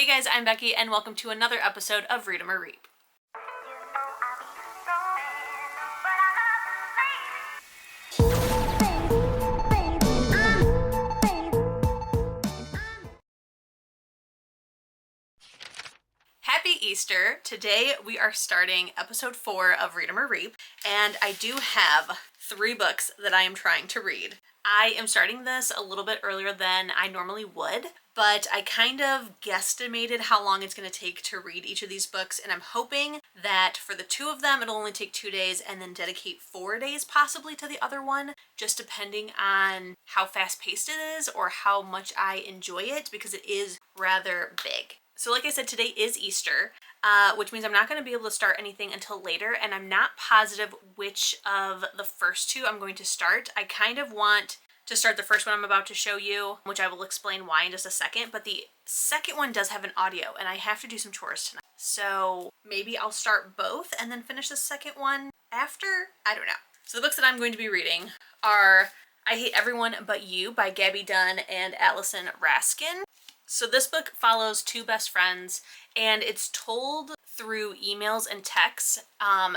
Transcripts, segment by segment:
Hey guys, I'm Becky and welcome to another episode of Read 'em or Reap. Happy Easter! Today we are starting episode 4 of Read 'em or Reap, and I do have 3 books that I am trying to read. I am starting this a little bit earlier than I normally would, but I kind of guesstimated how long it's going to take to read each of these books, and I'm hoping that for the 2 of them it'll only take 2 days and then dedicate 4 days possibly to the other one, just depending on how fast-paced it is or how much I enjoy it, because it is rather big. So like I said, today is Easter, which means I'm not going to be able to start anything until later, and I'm not positive which of the first 2 I'm going to start. I kind of want to start the first one I'm about to show you, which I will explain why in just a second, but the second one does have an audio, and I have to do some chores tonight. So maybe I'll start both and then finish the second one after? I don't know. So the books that I'm going to be reading are I Hate Everyone But You by Gaby, Dunn, and Allison, Raskin. So this book follows 2 best friends, and it's told through emails and texts.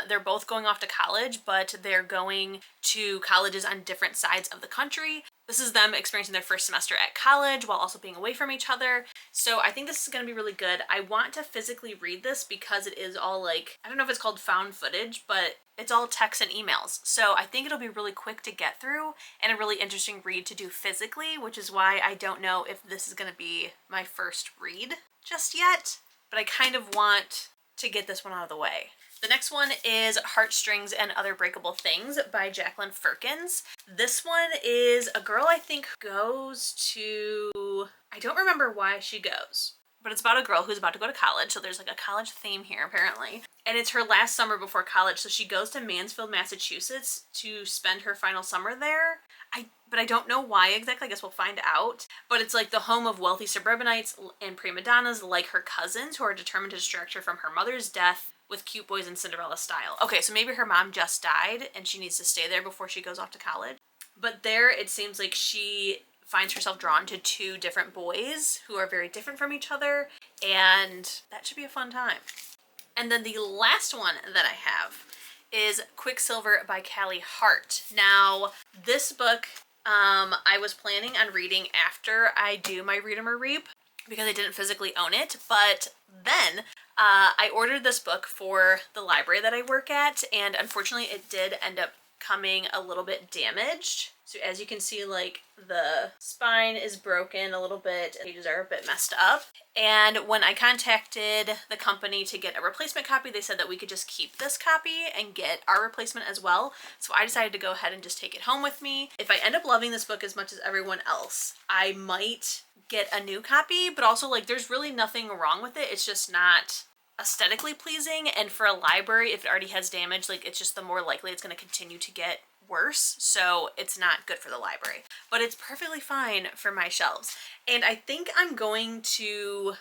They're both going off to college, but they're going to colleges on different sides of the country. This is them experiencing their first semester at college while also being away from each other. So I think this is going to be really good. I want to physically read this because it is all like, I don't know if it's called found footage, but it's all text and emails. So I think it'll be really quick to get through and a really interesting read to do physically, which is why I don't know if this is going to be my first read just yet, but I kind of want to get this one out of the way. The next one is Heartstrings and Other Breakable Things by Jacqueline Firkins. This one is a girl I think goes to, I don't remember why she goes, but it's about a girl who's about to go to college. So there's like a college theme here apparently. And it's her last summer before college. So she goes to Mansfield, Massachusetts to spend her final summer there. But I don't know why exactly. I guess we'll find out. But it's like the home of wealthy suburbanites and prima donnas like her cousins who are determined to distract her from her mother's death with cute boys in Cinderella style. Okay, so maybe her mom just died and she needs to stay there before she goes off to college. But there it seems like she finds herself drawn to 2 different boys who are very different from each other, and that should be a fun time. And then the last one that I have is Quicksilver by Callie, Hart. Now, this book I was planning on reading after I do my Read 'em or Reap because I didn't physically own it, but then I ordered this book for the library that I work at, and unfortunately it did end up coming a little bit damaged. So as you can see, like the spine is broken a little bit, pages are a bit messed up. And when I contacted the company to get a replacement copy, they said that we could just keep this copy and get our replacement as well. So I decided to go ahead and just take it home with me. If I end up loving this book as much as everyone else, I might get a new copy, but also like there's really nothing wrong with it. It's just not aesthetically pleasing, and for a library, if it already has damage, like it's just the more likely it's going to continue to get worse, so it's not good for the library, but it's perfectly fine for my shelves. And I think I'm going to,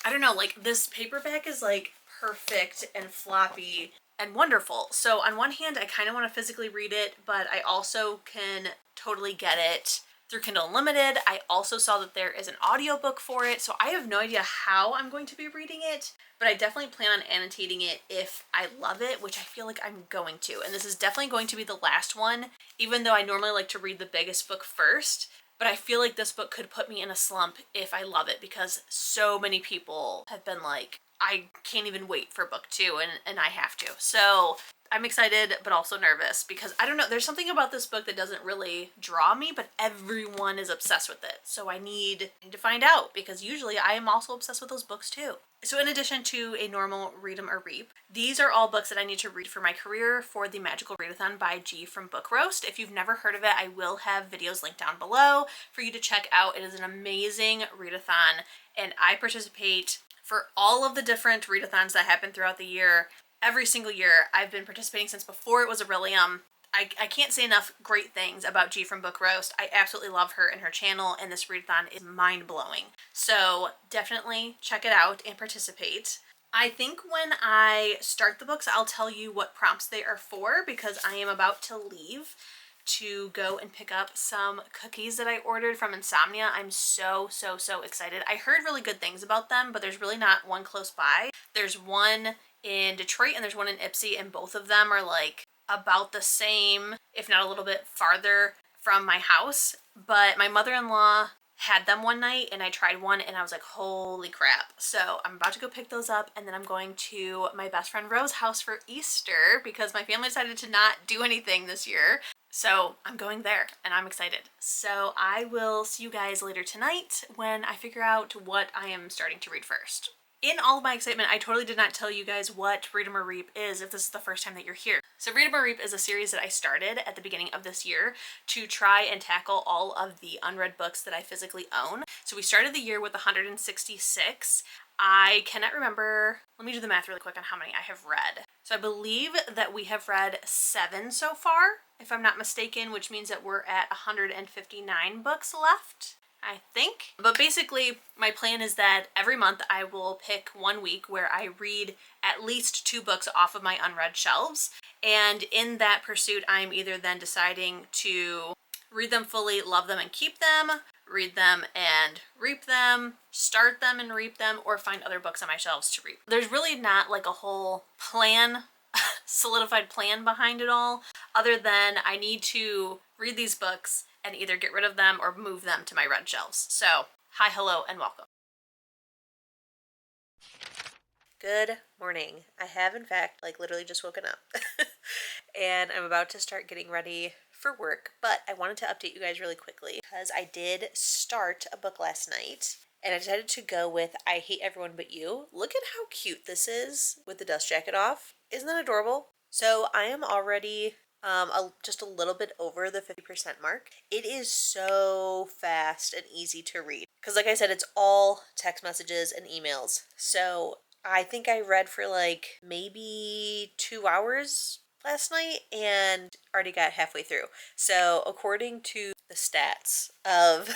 I don't know, like this paperback is like perfect and floppy and wonderful. So on one hand I kind of want to physically read it, but I also can totally get it through Kindle Unlimited. I also saw that there is an audiobook for it, so I have no idea how I'm going to be reading it, but I definitely plan on annotating it if I love it, which I feel like I'm going to. And this is definitely going to be the last one, even though I normally like to read the biggest book first. But I feel like this book could put me in a slump if I love it, because so many people have been like, I can't even wait for book 2, and I have to. So I'm excited, but also nervous, because I don't know, there's something about this book that doesn't really draw me, but everyone is obsessed with it. So I need to find out, because usually I am also obsessed with those books too. So in addition to a normal Read 'em or Reap, these are all books that I need to read for my career for the Magical Readathon by G from Book Roast. If you've never heard of it, I will have videos linked down below for you to check out. It is an amazing readathon, and I participate for all of the different readathons that happen throughout the year. Every single year. I've been participating since before it was Orilium. I can't say enough great things about G from Book Roast. I absolutely love her and her channel, and this readathon is mind-blowing. So definitely check it out and participate. I think when I start the books, I'll tell you what prompts they are for, because I am about to leave to go and pick up some cookies that I ordered from Insomnia. I'm so excited. I heard really good things about them, but there's really not one close by. There's one in Detroit and there's one in Ipsy, and both of them are like about the same, if not a little bit farther from my house. But my mother-in-law had them one night and I tried one and I was like, holy crap. So I'm about to go pick those up, and then I'm going to my best friend Rose's house for Easter because my family decided to not do anything this year. So I'm going there and I'm excited. So I will see you guys later tonight when I figure out what I am starting to read first. In all of my excitement, I totally did not tell you guys what Read 'em or Reap is if this is the first time that you're here. So Read 'em or Reap is a series that I started at the beginning of this year to try and tackle all of the unread books that I physically own. So we started the year with 166. I cannot remember, let me do the math really quick on how many I have read. So I believe that we have read 7 so far, if I'm not mistaken, which means that we're at 159 books left, I think. But basically, my plan is that every month I will pick one week where I read at least 2 books off of my unread shelves. And in that pursuit, I'm either then deciding to read them fully, love them and keep them, read them and reap them, start them and reap them, or find other books on my shelves to read. There's really not like a whole plan, solidified plan behind it all, other than I need to read these books and either get rid of them or move them to my read shelves. So, hi, hello, and welcome. Good morning. I have, in fact, like literally just woken up and I'm about to start getting ready for work, but I wanted to update you guys really quickly because I did start a book last night and I decided to go with I Hate Everyone But You. Look at how cute this is with the dust jacket off. Isn't that adorable? So I am already just a little bit over the 50% mark. It is so fast and easy to read because like I said, it's all text messages and emails. So I think I read for like maybe 2 hours last night and already got halfway through. So according to the stats of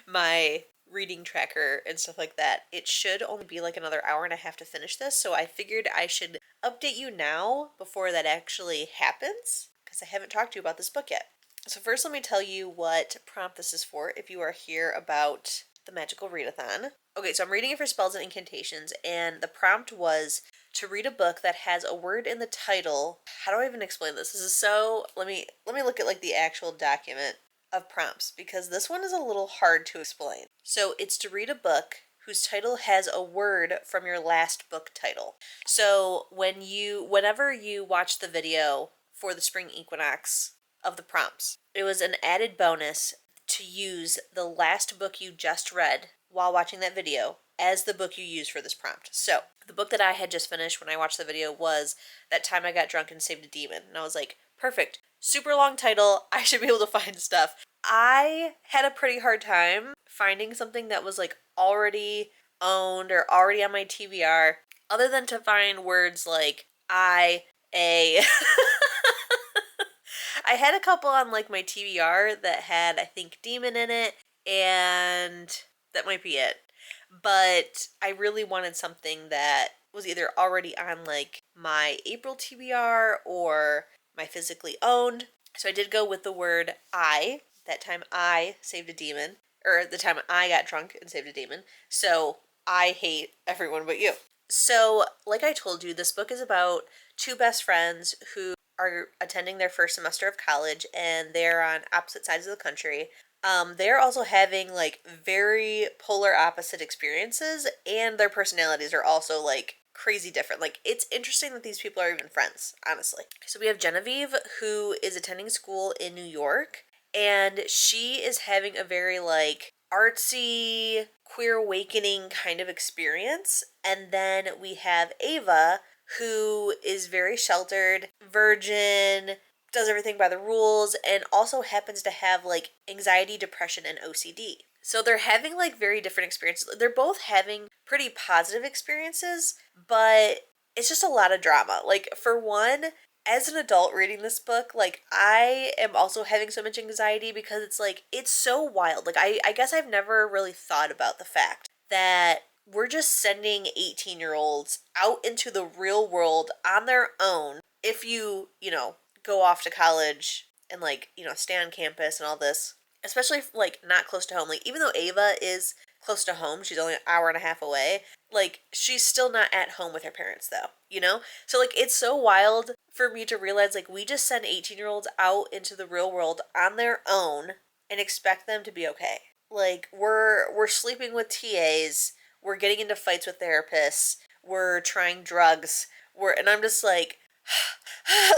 my reading tracker and stuff like that, it should only be like another hour and a half to finish this. So I figured I should update you now before that actually happens because I haven't talked to you about this book yet. So first let me tell you what prompt this is for if you are here about the Magical Readathon. Okay, so I'm reading it for spells and incantations, and the prompt was to read a book that has a word in the title. How do I even explain this? This is so, let me look at like the actual document of prompts because this one is a little hard to explain. So it's to read a book whose title has a word from your last book title. So whenever you watch the video for the spring equinox of the prompts, it was an added bonus to use the last book you just read while watching that video as the book you use for this prompt. So the book that I had just finished when I watched the video was That Time I Got Drunk and Saved a Demon. And I was like, perfect. Super long title. I should be able to find stuff. I had a pretty hard time finding something that was like already owned or already on my TBR, other than to find words like I, a. I had a couple on like my TBR that had, I think, demon in it, and that might be it. But I really wanted something that was either already on like my April TBR or my physically owned. So I did go with the word I. That time I saved a demon, or the time I got drunk and saved a demon. So I hate everyone but you. So like I told you, this book is about 2 best friends who are attending their first semester of college and they're on opposite sides of the country. They're also having like very polar opposite experiences, and their personalities are also like crazy different. Like, it's interesting that these people are even friends, honestly. So we have Genevieve, who is attending school in New York, and she is having a very like artsy queer awakening kind of experience. And then we have Ava, who is very sheltered, virgin, does everything by the rules, and also happens to have like anxiety, depression, and OCD. So they're having like very different experiences. They're both having pretty positive experiences, but it's just a lot of drama. Like, for one, as an adult reading this book, like, I am also having so much anxiety because it's like, it's so wild. Like, I guess I've never really thought about the fact that we're just sending 18-year-olds out into the real world on their own if you know, go off to college and like, you know, stay on campus and all this, especially like not close to home. Like even though Ava is close to home, she's only an hour and a half away, like she's still not at home with her parents though, you know? So like it's so wild for me to realize like we just send 18-year-olds out into the real world on their own and expect them to be okay. Like we're sleeping with TAs, we're getting into fights with therapists, we're trying drugs, and I'm just like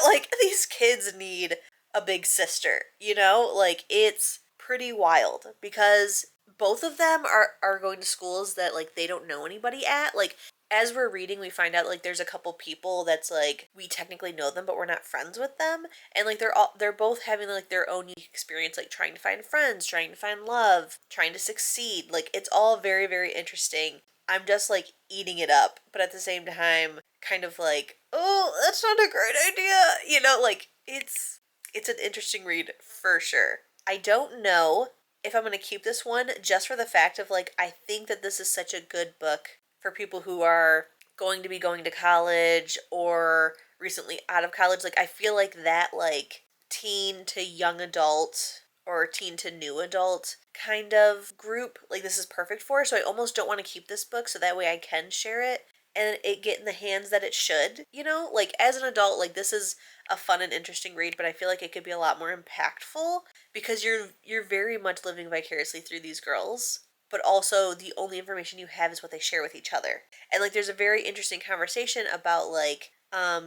like these kids need a big sister, you know? Like it's pretty wild because both of them are going to schools that like they don't know anybody at. Like as we're reading, we find out like there's a couple people that's like we technically know them but we're not friends with them, and like they're both having like their own unique experience, like trying to find friends, trying to find love, trying to succeed. Like it's all very very interesting. I'm just like eating it up, but at the same time kind of like, oh, that's not a great idea, you know? Like it's an interesting read for sure. I don't know if I'm going to keep this one just for the fact of like I think that this is such a good book for people who are going to be going to college or recently out of college. Like I feel like that like teen to young adult or teen to new adult kind of group, like this is perfect for. So I almost don't want to keep this book so that way I can share it and it get in the hands that it should, you know? Like as an adult, like this is a fun and interesting read, but I feel like it could be a lot more impactful because you're very much living vicariously through these girls, but also the only information you have is what they share with each other. And like there's a very interesting conversation about like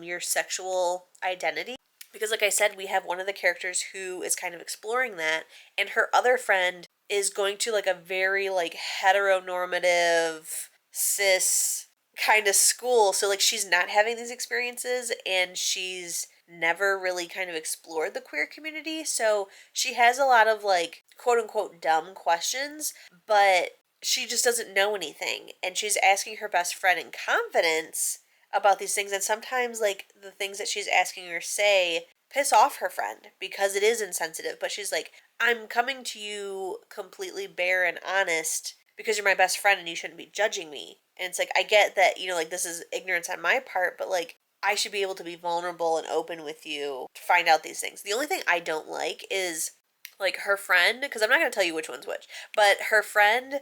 your sexual identity, because like I said, we have one of the characters who is kind of exploring that, and her other friend is going to like a very like heteronormative cis kind of school, so like she's not having these experiences and she's never really kind of explored the queer community, so she has a lot of like quote unquote dumb questions, but she just doesn't know anything and she's asking her best friend in confidence about these things, and sometimes like the things that she's asking her say piss off her friend because it is insensitive, but she's like, I'm coming to you completely bare and honest because you're my best friend and you shouldn't be judging me. And it's like, I get that, you know, like this is ignorance on my part, but like I should be able to be vulnerable and open with you to find out these things. The only thing I don't like is like her friend, because I'm not going to tell you which one's which, but her friend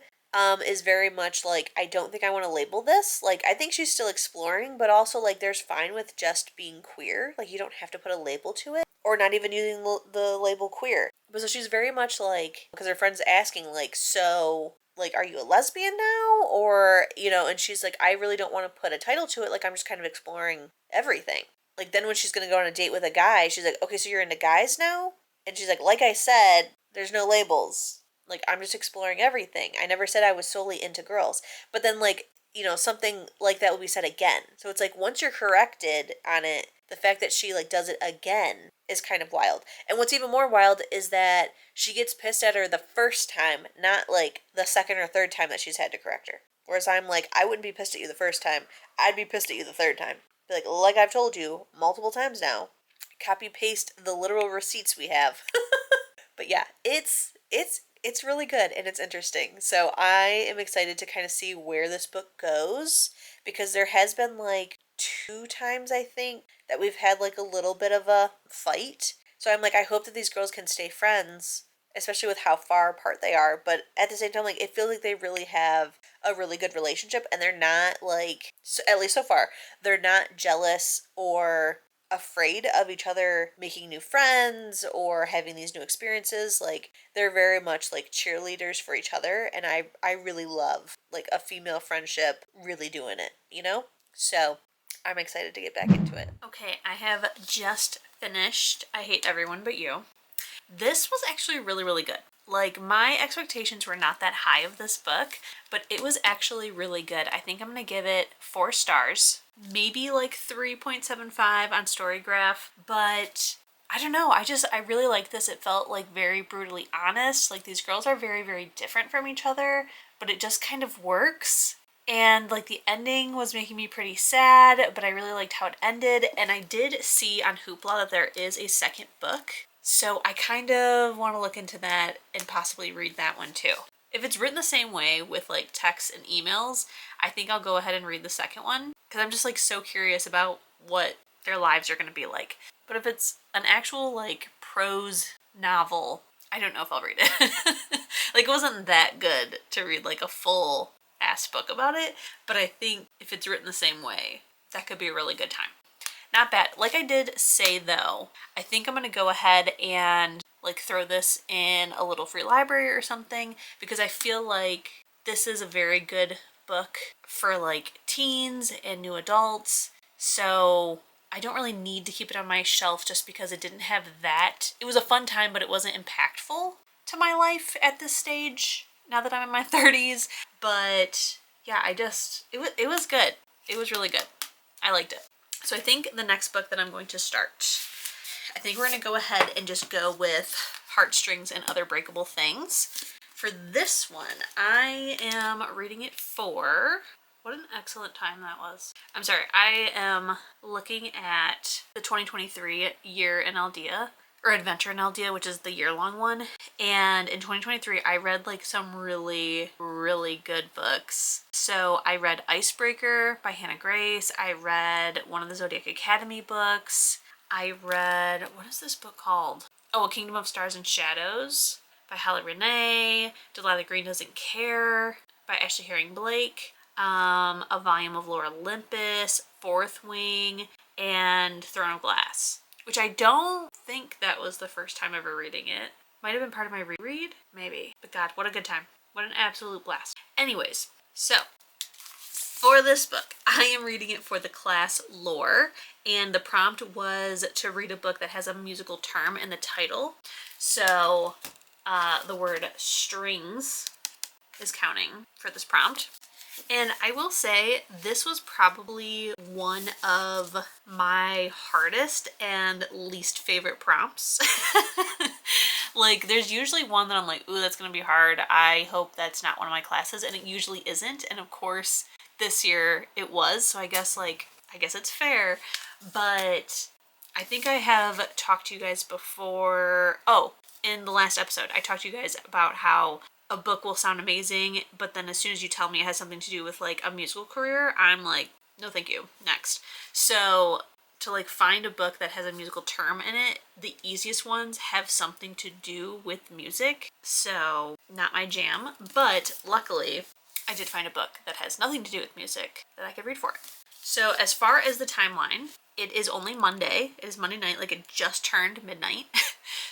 is very much like, I don't think I want to label this. Like, I think she's still exploring, but also like there's fine with just being queer. Like, you don't have to put a label to it or not even using the label queer. But so she's very much like, because her friend's asking like, so like, are you a lesbian now? Or, you know, and she's like, I really don't want to put a title to it. Like, I'm just kind of exploring everything. Like, then when she's going to go on a date with a guy, she's like, okay, so you're into guys now? And she's like I said, there's no labels. Like, I'm just exploring everything. I never said I was solely into girls. But then, like, you know, something like that will be said again. So it's like, once you're corrected on it, the fact that she, like, does it again is kind of wild. And what's even more wild is that she gets pissed at her the first time, not, like, the second or third time that she's had to correct her. Whereas I'm like, I wouldn't be pissed at you the first time. I'd be pissed at you the third time. Be like I've told you multiple times now, copy paste the literal receipts we have. But yeah, it's really good and it's interesting. So I am excited to kind of see where this book goes, because there has been like 2 times I think that we've had like a little bit of a fight. So I'm like, I hope that these girls can stay friends, especially with how far apart they are. But at the same time, like it feels like they really have a really good relationship, and they're not like, so, at least so far, they're not jealous or afraid of each other making new friends or having these new experiences. Like they're very much like cheerleaders for each other, and I really love like a female friendship really doing it, you know? So I'm excited to get back into it. Okay, I have just finished I Hate Everyone But You. This was actually really, really good. Like, my expectations were not that high of this book, but it was actually really good. I think I'm going to give it 4 stars, maybe like 3.75 on Storygraph, but I don't know. I really like this. It felt like very brutally honest. Like, these girls are very, very different from each other, but it just kind of works. And like the ending was making me pretty sad, but I really liked how it ended. And I did see on Hoopla that there is a second book. So I kind of want to look into that and possibly read that one too. If it's written the same way with like texts and emails, I think I'll go ahead and read the second one, because I'm just like so curious about what their lives are going to be like. But if it's an actual like prose novel. I don't know if I'll read it. Like, it wasn't that good to read like a full ass book about it, but I think if it's written the same way, that could be a really good time. Not bad. Like I did say though, I think I'm gonna go ahead and like throw this in a little free library or something, because I feel like this is a very good book for like teens and new adults. So I don't really need to keep it on my shelf just because it didn't have that. It was a fun time, but it wasn't impactful to my life at this stage now that I'm in my 30s. But yeah, it was good. It was really good. I liked it. So I think the next book that I'm going to start, I think we're going to go ahead and just go with Heartstrings and Other Breakable Things. For this one, I am reading it for, what an excellent time that was. I'm sorry, I am looking at the 2023 year in Aldea, or Adventure in Aldea, which is the year-long one. And in 2023, I read like some really, really good books. So I read Icebreaker by Hannah Grace. I read one of the Zodiac Academy books. I read, what is this book called? Oh, A Kingdom of Stars and Shadows by Halle Renee. Delilah Green Doesn't Care by Ashley Herring Blake. A volume of Lore Olympus, Fourth Wing, and Throne of Glass, which I don't think that was the first time ever reading it. Might have been part of my reread, maybe. But God, what a good time. What an absolute blast. Anyways, so for this book, I am reading it for the class Lore, and the prompt was to read a book that has a musical term in the title. So the word strings is counting for this prompt. And I will say this was probably one of my hardest and least favorite prompts. Like, there's usually one that I'm like, ooh, that's gonna be hard. I hope that's not one of my classes, and it usually isn't. And of course, this year it was, so I guess it's fair. But I think I have talked to you guys before. Oh, in the last episode, I talked to you guys about how a book will sound amazing, but then as soon as you tell me it has something to do with like a musical career, I'm like, no thank you, next. So to like find a book that has a musical term in it, the easiest ones have something to do with music, so not my jam. But luckily I did find a book that has nothing to do with music that I could read for it. So as far as the timeline, it is only Monday. It is Monday night, like it just turned midnight.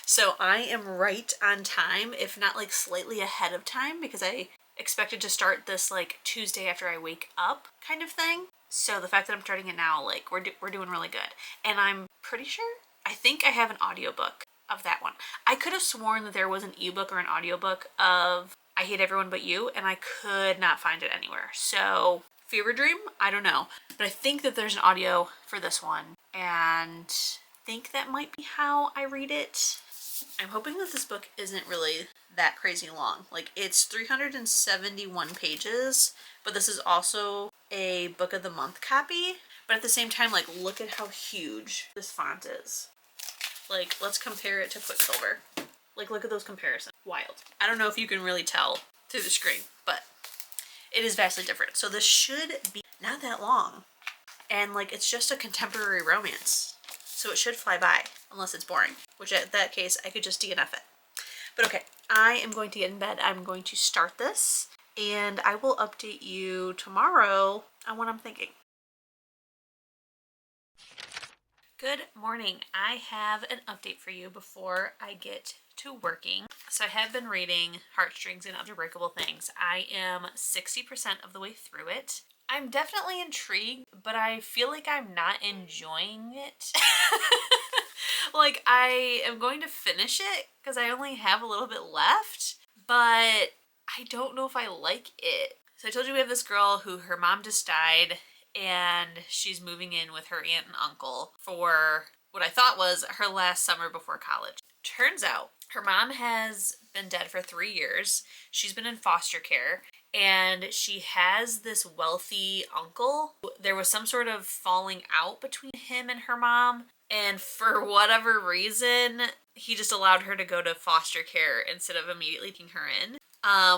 So I am right on time, if not like slightly ahead of time, because I expected to start this like Tuesday after I wake up kind of thing. So the fact that I'm starting it now, like we're doing really good. And I'm pretty sure, I think I have an audiobook of that one. I could have sworn that there was an ebook or an audiobook of I Hate Everyone But You, and I could not find it anywhere. So fever dream? I don't know. But I think that there's an audio for this one, and I think that might be how I read it. I'm hoping that this book isn't really that crazy long. Like, it's 371 pages, but this is also a book of the month copy. But at the same time, like, look at how huge this font is. Like, let's compare it to Quicksilver. Like, look at those comparisons. Wild. I don't know if you can really tell through the screen, but it is vastly different. So this should be not that long. And like, it's just a contemporary romance. So it should fly by, unless it's boring, which in that case, I could just DNF it. But okay, I am going to get in bed. I'm going to start this, and I will update you tomorrow on what I'm thinking. Good morning. I have an update for you before I get to working. So I have been reading Heartstrings and Other Breakable Things. I am 60% of the way through it. I'm definitely intrigued, but I feel like I'm not enjoying it. Like, I am going to finish it because I only have a little bit left, but I don't know if I like it. So I told you we have this girl who her mom just died, and she's moving in with her aunt and uncle for what I thought was her last summer before college. Turns out her mom has been dead for 3 years. She's been in foster care, and she has this wealthy uncle. There was some sort of falling out between him and her mom, and for whatever reason, he just allowed her to go to foster care instead of immediately taking her in.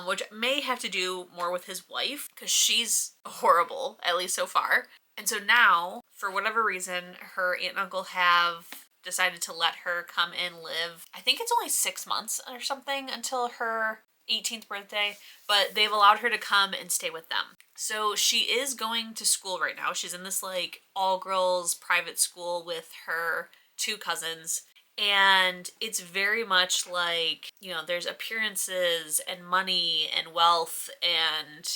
Which may have to do more with his wife, because she's horrible, at least so far. And so now, for whatever reason, her aunt and uncle have decided to let her come and live. I think it's only 6 months or something until her 18th birthday, but they've allowed her to come and stay with them. So she is going to school right now. She's in this like all girls private school with her 2 cousins. And it's very much like, there's appearances and money and wealth and,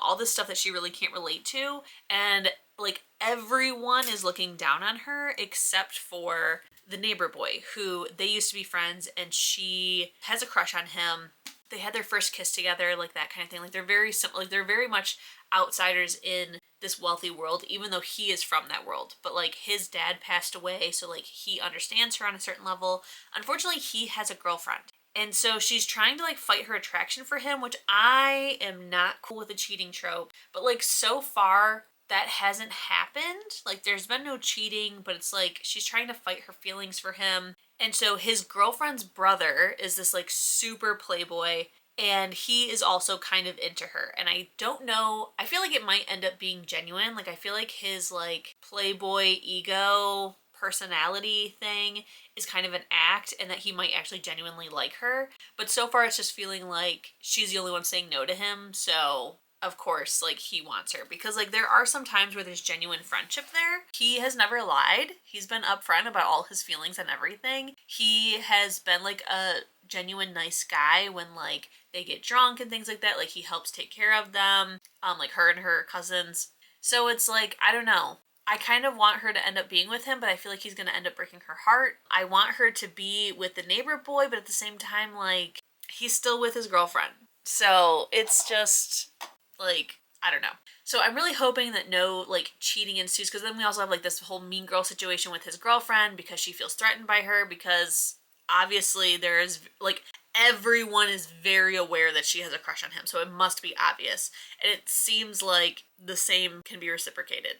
all this stuff that she really can't relate to. And like everyone is looking down on her except for the neighbor boy who they used to be friends, and she has a crush on him. They had their first kiss together, like that kind of thing. Like they're very simple, like they're very much outsiders in this wealthy world, even though he is from that world. But like his dad passed away, so like he understands her on a certain level. Unfortunately, he has a girlfriend. And so she's trying to like fight her attraction for him, which I am not cool with the cheating trope. But like so far, that hasn't happened. Like there's been no cheating, but it's like she's trying to fight her feelings for him. And so his girlfriend's brother is this like super playboy, and he is also kind of into her. And I don't know, I feel like it might end up being genuine. Like I feel like his like playboy ego personality thing is kind of an act, and that he might actually genuinely like her. But so far it's just feeling like she's the only one saying no to him, so of course like he wants her, because like there are some times where there's genuine friendship there. He has never lied. He's been upfront about all his feelings and everything. He has been like a genuine nice guy when like they get drunk and things like that. Like he helps take care of them, like her and her cousins. So it's like, I don't know. I kind of want her to end up being with him, but I feel like he's going to end up breaking her heart. I want her to be with the neighbor boy, but at the same time, like, he's still with his girlfriend. So it's just, like, I don't know. So I'm really hoping that no, like, cheating ensues, because then we also have, like, this whole mean girl situation with his girlfriend because she feels threatened by her, because obviously there is, like, everyone is very aware that she has a crush on him, so it must be obvious. And it seems like the same can be reciprocated.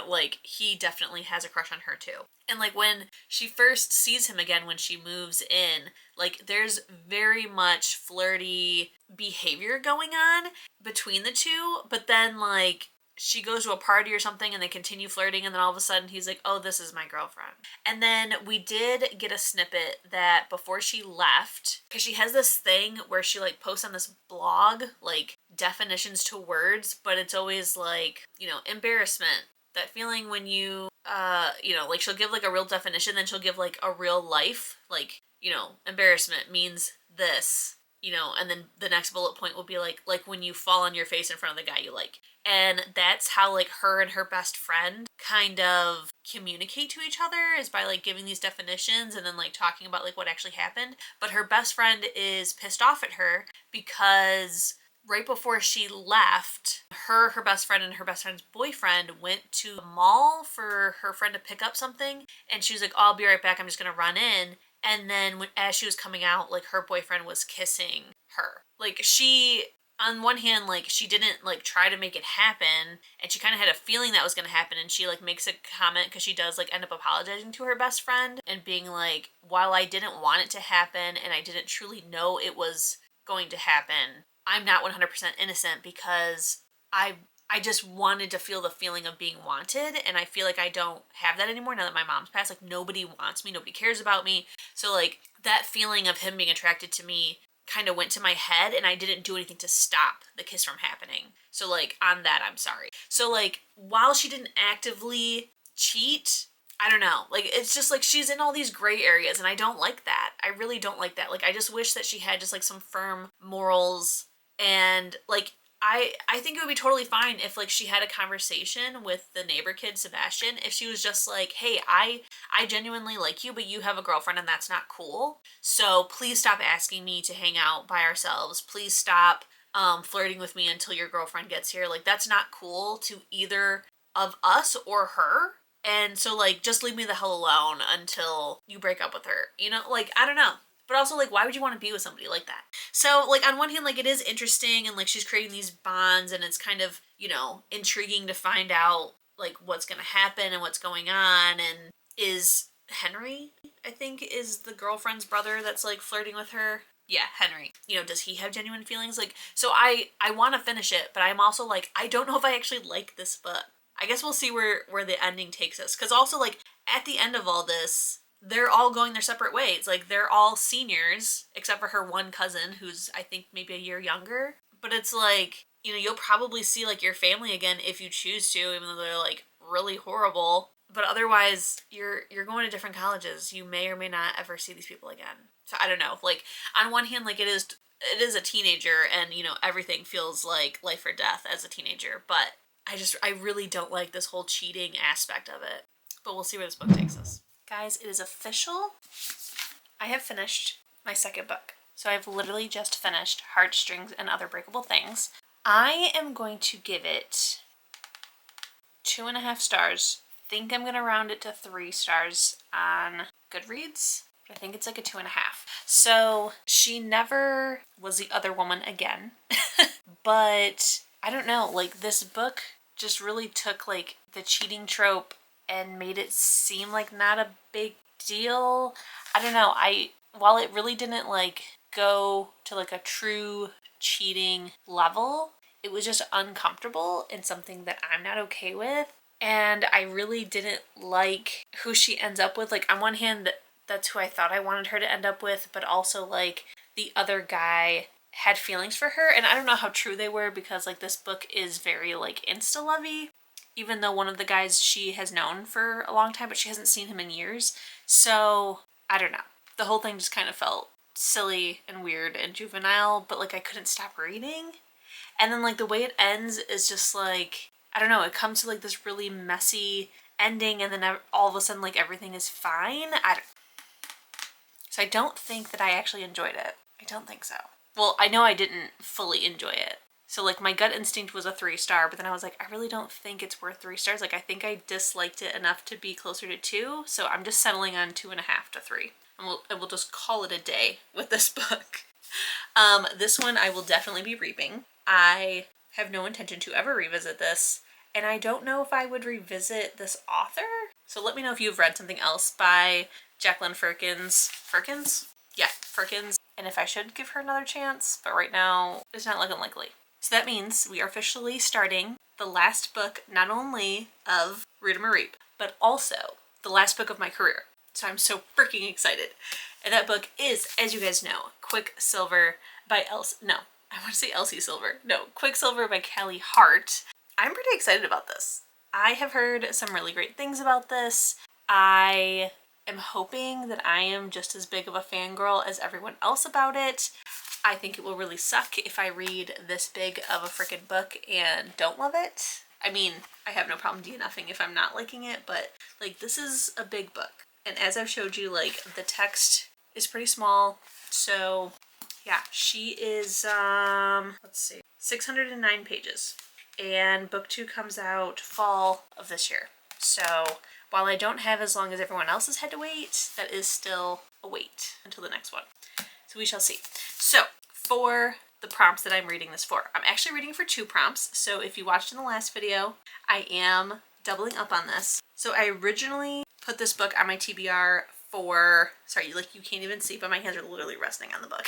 Like he definitely has a crush on her too. And like when she first sees him again when she moves in, like there's very much flirty behavior going on between the two, but then like she goes to a party or something and they continue flirting, and then all of a sudden he's like, oh, this is my girlfriend. And then we did get a snippet that before she left, because she has this thing where she like posts on this blog like definitions to words, but it's always like, embarrassment, that feeling when you like she'll give like a real definition, then she'll give like a real life, like, embarrassment means this, and then the next bullet point will be like when you fall on your face in front of the guy you like. And that's how like her and her best friend kind of communicate to each other, is by like giving these definitions and then like talking about like what actually happened. But her best friend is pissed off at her because right before she left, her best friend and her best friend's boyfriend went to the mall for her friend to pick up something, and she was like, oh, I'll be right back, I'm just gonna run in. And then as she was coming out, like her boyfriend was kissing her. Like she, on one hand, like she didn't like try to make it happen, and she kind of had a feeling that was going to happen, and she like makes a comment, because she does like end up apologizing to her best friend and being like, while I didn't want it to happen and I didn't truly know it was going to happen, I'm not 100% innocent, because I just wanted to feel the feeling of being wanted, and I feel like I don't have that anymore now that my mom's passed. Like nobody wants me, nobody cares about me. So like that feeling of him being attracted to me kind of went to my head, and I didn't do anything to stop the kiss from happening. So like on that, I'm sorry. So like while she didn't actively cheat, I don't know, like it's just like she's in all these gray areas, and I don't like that. I really don't like that. Like I just wish that she had just like some firm morals, and like I think it would be totally fine if like she had a conversation with the neighbor kid Sebastian, if she was just like, hey, I genuinely like you, but you have a girlfriend and that's not cool, so please stop asking me to hang out by ourselves, please stop flirting with me until your girlfriend gets here. Like that's not cool to either of us or her, and so like just leave me the hell alone until you break up with her, like I don't know. But also, like, why would you want to be with somebody like that? So, like, on one hand, like, it is interesting, and, like, she's creating these bonds, and it's kind of, intriguing to find out, like, what's going to happen and what's going on. And is Henry, I think, is the girlfriend's brother that's, like, flirting with her. Yeah, Henry. Does he have genuine feelings? Like, so I want to finish it, but I'm also, like, I don't know if I actually like this book. I guess we'll see where the ending takes us. Because also, like, at the end of all this, they're all going their separate ways. Like, they're all seniors, except for her one cousin, who's, I think, maybe a year younger. But it's like, you know, you'll probably see, like, your family again if you choose to, even though they're, like, really horrible. But otherwise, you're going to different colleges. You may or may not ever see these people again. So, I don't know. Like, on one hand, like, it is a teenager, and, you know, everything feels like life or death as a teenager. But I really don't like this whole cheating aspect of it. But we'll see where this book takes us. Guys, it is official. I have finished my second book. So I've literally just finished Heartstrings and Other Breakable Things. I am going to give it 2.5 stars. I think I'm going to round it to 3 stars on Goodreads. I think it's like a 2.5. So she never was the other woman again. But I don't know, like, this book just really took, like, the cheating trope and made it seem like not a big deal. I don't know, while it really didn't, like, go to, like, a true cheating level, it was just uncomfortable and something that I'm not okay with. And I really didn't like who she ends up with. Like, on one hand, that's who I thought I wanted her to end up with, but also, like, the other guy had feelings for her, and I don't know how true they were, because, like, this book is very, like, insta-lovey, even though one of the guys she has known for a long time, but she hasn't seen him in years. So, I don't know. The whole thing just kind of felt silly and weird and juvenile, but, like, I couldn't stop reading. And then, like, the way it ends is just, like, I don't know, it comes to, like, this really messy ending, and then all of a sudden, like, everything is fine. So I don't think that I actually enjoyed it. I don't think so. Well, I know I didn't fully enjoy it. So, like, my gut instinct was a 3-star, but then I was like, I really don't think it's worth 3 stars. Like, I think I disliked it enough to be closer to 2, so I'm just settling on 2.5 to 3. And we'll just call it a day with this book. This one I will definitely be reading. I have no intention to ever revisit this, and I don't know if I would revisit this author. So let me know if you've read something else by Jacqueline Firkins. Firkins? Yeah, Firkins. And if I should give her another chance, but right now it's not looking likely. So that means we are officially starting the last book, not only of Rita Marie, but also the last book of my career. So I'm so freaking excited. And that book is, as you guys know, Quicksilver by Elsie Silver. No, Quicksilver by Callie Hart. I'm pretty excited about this. I have heard some really great things about this. I am hoping that I am just as big of a fangirl as everyone else about it. I think it will really suck if I read this big of a freaking book and don't love it. I mean, I have no problem DNFing if I'm not liking it, but, like, this is a big book. And as I've showed you, like, the text is pretty small. So, yeah, she is, let's see, 609 pages. And book 2 comes out fall of this year. So, while I don't have as long as everyone else has had to wait, that is still a wait until the next one. So we shall see. So, for the prompts that I'm reading this for, I'm actually reading for 2 prompts. So if you watched in the last video, I am doubling up on this. So I originally put this book on my TBR for, sorry, like, you can't even see, but my hands are literally resting on the book.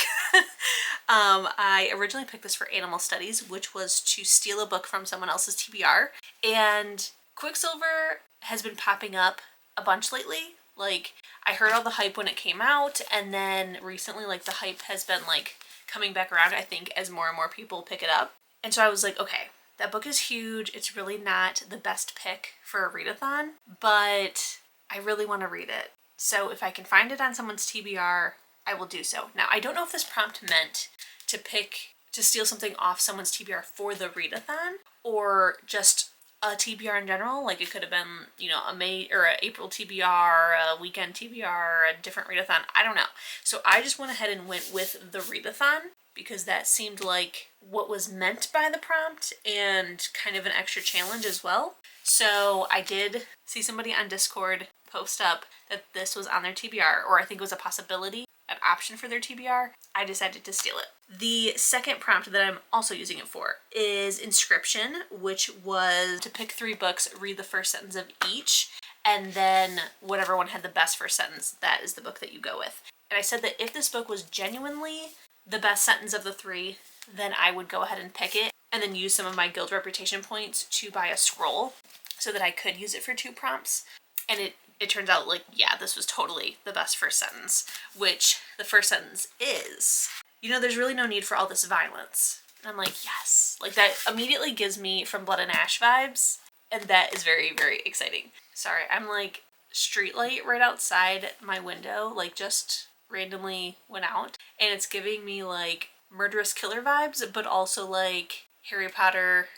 I originally picked this for Animal Studies, which was to steal a book from someone else's TBR. And Quicksilver has been popping up a bunch lately. Like, I heard all the hype when it came out, and then recently, like, the hype has been, like, coming back around, I think, as more and more people pick it up. And so I was like, okay, that book is huge. It's really not the best pick for a readathon, but I really want to read it. So if I can find it on someone's TBR, I will do so. Now, I don't know if this prompt meant to steal something off someone's TBR for the readathon, or just a TBR in general. Like, it could have been, you know, a May or an April TBR, a weekend TBR, a different readathon. I don't know. So I just went ahead and went with the readathon, because that seemed like what was meant by the prompt and kind of an extra challenge as well. So I did see somebody on Discord post up that this was on their TBR, or I think it was a possibility, an option for their TBR. I decided to steal it. The second prompt that I'm also using it for is Inscription, which was to pick 3 books, read the first sentence of each, and then whatever one had the best first sentence, that is the book that you go with. And I said that if this book was genuinely the best sentence of the 3, then I would go ahead and pick it, and then use some of my guild reputation points to buy a scroll so that I could use it for 2 prompts. And it it turns out like, yeah, this was totally the best first sentence, which the first sentence is, you know, there's really no need for all this violence. And I'm like, yes, like that immediately gives me From Blood and Ash vibes. And that is very, very exciting. Sorry, I'm like street light right outside my window, like just randomly went out. And it's giving me like murderous killer vibes, but also like Harry Potter,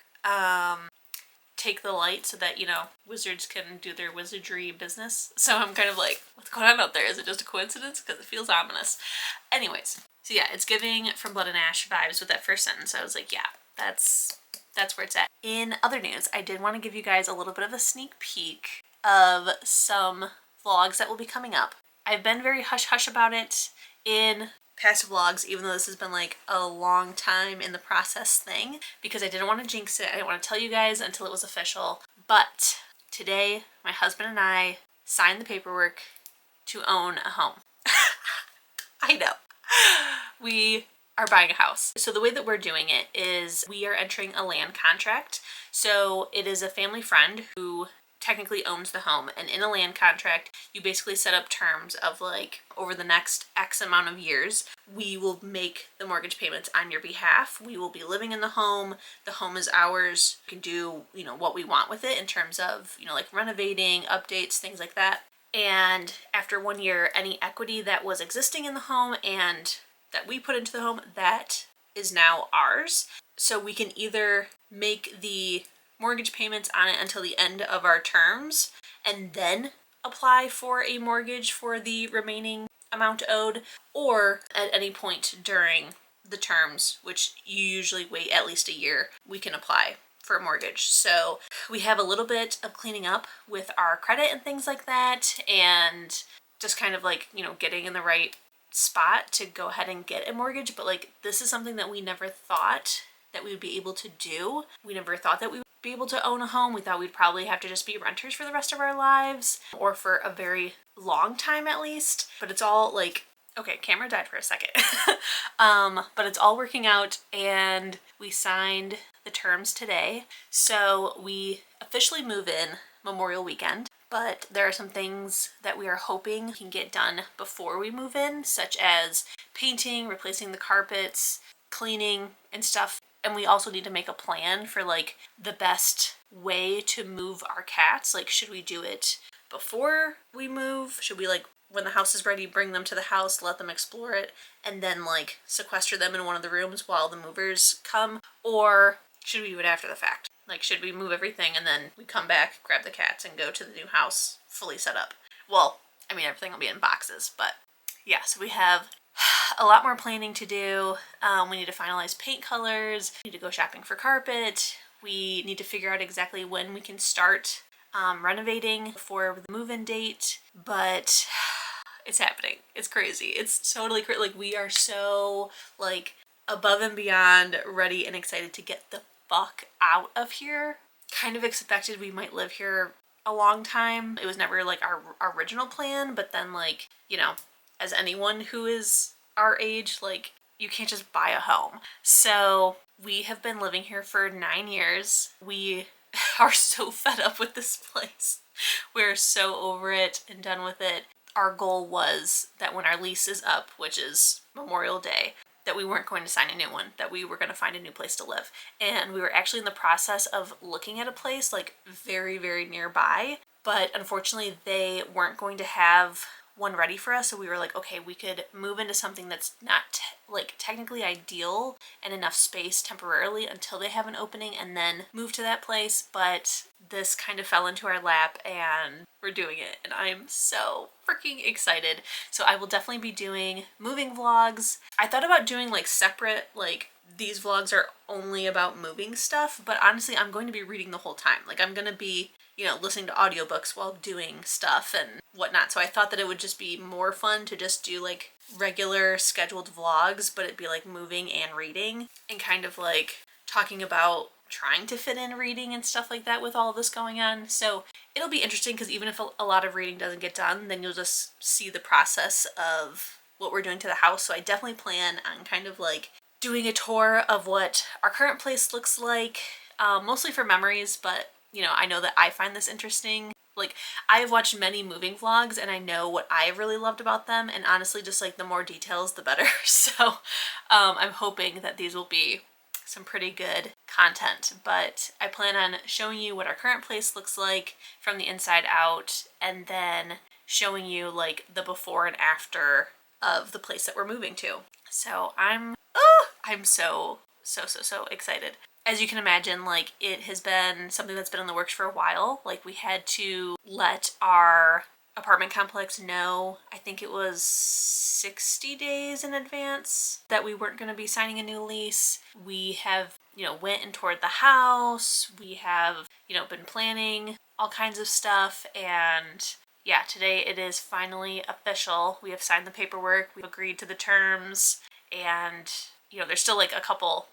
take the light so that, you know, wizards can do their wizardry business. So I'm kind of like, what's going on out there? Is it just a coincidence? Because it feels ominous. Anyways, so yeah, it's giving From Blood and Ash vibes with that first sentence. I was like, yeah, that's where it's at. In other news, I did want to give you guys a little bit of a sneak peek of some vlogs that will be coming up. I've been very hush-hush about it in past vlogs, even though this has been like a long time in the process thing, because I didn't want to jinx it. I didn't want to tell you guys until it was official. But today, my husband and I signed the paperwork to own a home. I know. We are buying a house. So the way that we're doing it is we are entering a land contract. So it is a family friend who technically owns the home, and in a land contract you basically set up terms of like, over the next X amount of years we will make the mortgage payments on your behalf. We will be living in the home is ours. We can do, you know, what we want with it in terms of, you know, like renovating, updates, things like that. And after 1 year, any equity that was existing in the home and that we put into the home, that is now ours. So we can either make the mortgage payments on it until the end of our terms and then apply for a mortgage for the remaining amount owed, or at any point during the terms, which you usually wait at least a year, we can apply for a mortgage. So we have a little bit of cleaning up with our credit and things like that, and just kind of like, you know, getting in the right spot to go ahead and get a mortgage. But like, this is something that we never thought that we would be able to do. We never thought that we would be able to own a home. We thought we'd probably have to just be renters for the rest of our lives, or for a very long time at least. But it's all like, okay, camera died for a second. But it's all working out, and we signed the terms today. So we officially move in Memorial Weekend, but there are some things that we are hoping we can get done before we move in, such as painting, replacing the carpets, cleaning and stuff. And we also need to make a plan for like the best way to move our cats. Like, should we do it before we move? Should we, like, when the house is ready, bring them to the house, let them explore it, and then like sequester them in one of the rooms while the movers come? Or should we do it after the fact? Like, should we move everything and then we come back, grab the cats, and go to the new house fully set up? Well, I mean, everything will be in boxes, but yeah, so we have a lot more planning to do. We need to finalize paint colors, we need to go shopping for carpet, we need to figure out exactly when we can start renovating for the move-in date, but it's happening. It's crazy. It's totally crazy. Like, we are so like above and beyond ready and excited to get the fuck out of here. Kind of expected we might live here a long time. It was never like our original plan, but then, like, you know, as anyone who is our age, like, you can't just buy a home. So we have been living here for 9 years. We are so fed up with this place. We're so over it and done with it. Our goal was that when our lease is up, which is Memorial Day, that we weren't going to sign a new one, that we were going to find a new place to live. And we were actually in the process of looking at a place like very, very nearby, but unfortunately they weren't going to have one ready for us. So we were like, okay, we could move into something that's not like technically ideal and enough space temporarily until they have an opening, and then move to that place. But this kind of fell into our lap and we're doing it, and I'm so freaking excited. So I will definitely be doing moving vlogs. I thought about doing like separate, like, these vlogs are only about moving stuff, but honestly I'm going to be reading the whole time. Like, I'm gonna be, you know, listening to audiobooks while doing stuff and whatnot. So I thought that it would just be more fun to just do like regular scheduled vlogs, but it'd be like moving and reading, and kind of like talking about trying to fit in reading and stuff like that with all of this going on. So it'll be interesting, because even if a lot of reading doesn't get done, then you'll just see the process of what we're doing to the house. So I definitely plan on kind of like doing a tour of what our current place looks like, mostly for memories, but you know, I know that I find this interesting Like, I have watched many moving vlogs and I know what I really loved about them, and honestly just like the more details the better. So I'm hoping that these will be some pretty good content, but I plan on showing you what our current place looks like from the inside out, and then showing you like the before and after of the place that we're moving to. So I'm so excited. As you can imagine, like, it has been something that's been in the works for a while. Like, we had to let our apartment complex know, I think it was 60 days in advance, that we weren't going to be signing a new lease. We have, went and toured the house. We have, been planning all kinds of stuff, and yeah, today it is finally official. We have signed the paperwork, we've agreed to the terms, and there's still like a couple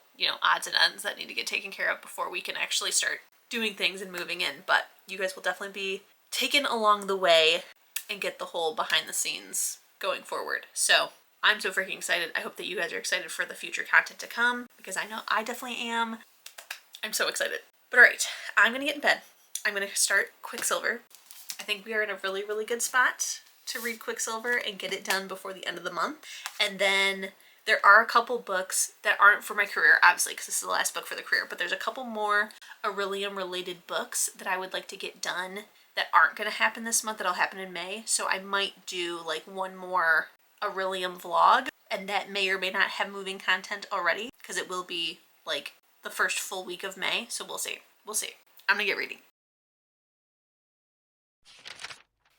odds and ends that need to get taken care of before we can actually start doing things and moving in. But you guys will definitely be taken along the way and get the whole behind the scenes going forward. So I'm so freaking excited. I hope that you guys are excited for the future content to come, because I know I definitely am. I'm so excited. But all right, I'm gonna get in bed. I'm gonna start Quicksilver. I think we are in a really, really good spot to read Quicksilver and get it done before the end of the month. And then there are a couple books that aren't for my career, obviously, because this is the last book for the career, but there's a couple more Orilium related books that I would like to get done that aren't going to happen this month, that'll happen in May. So I might do like one more Orilium vlog, and that may or may not have moving content already, because it will be like the first full week of May. So we'll see. We'll see. I'm going to get reading.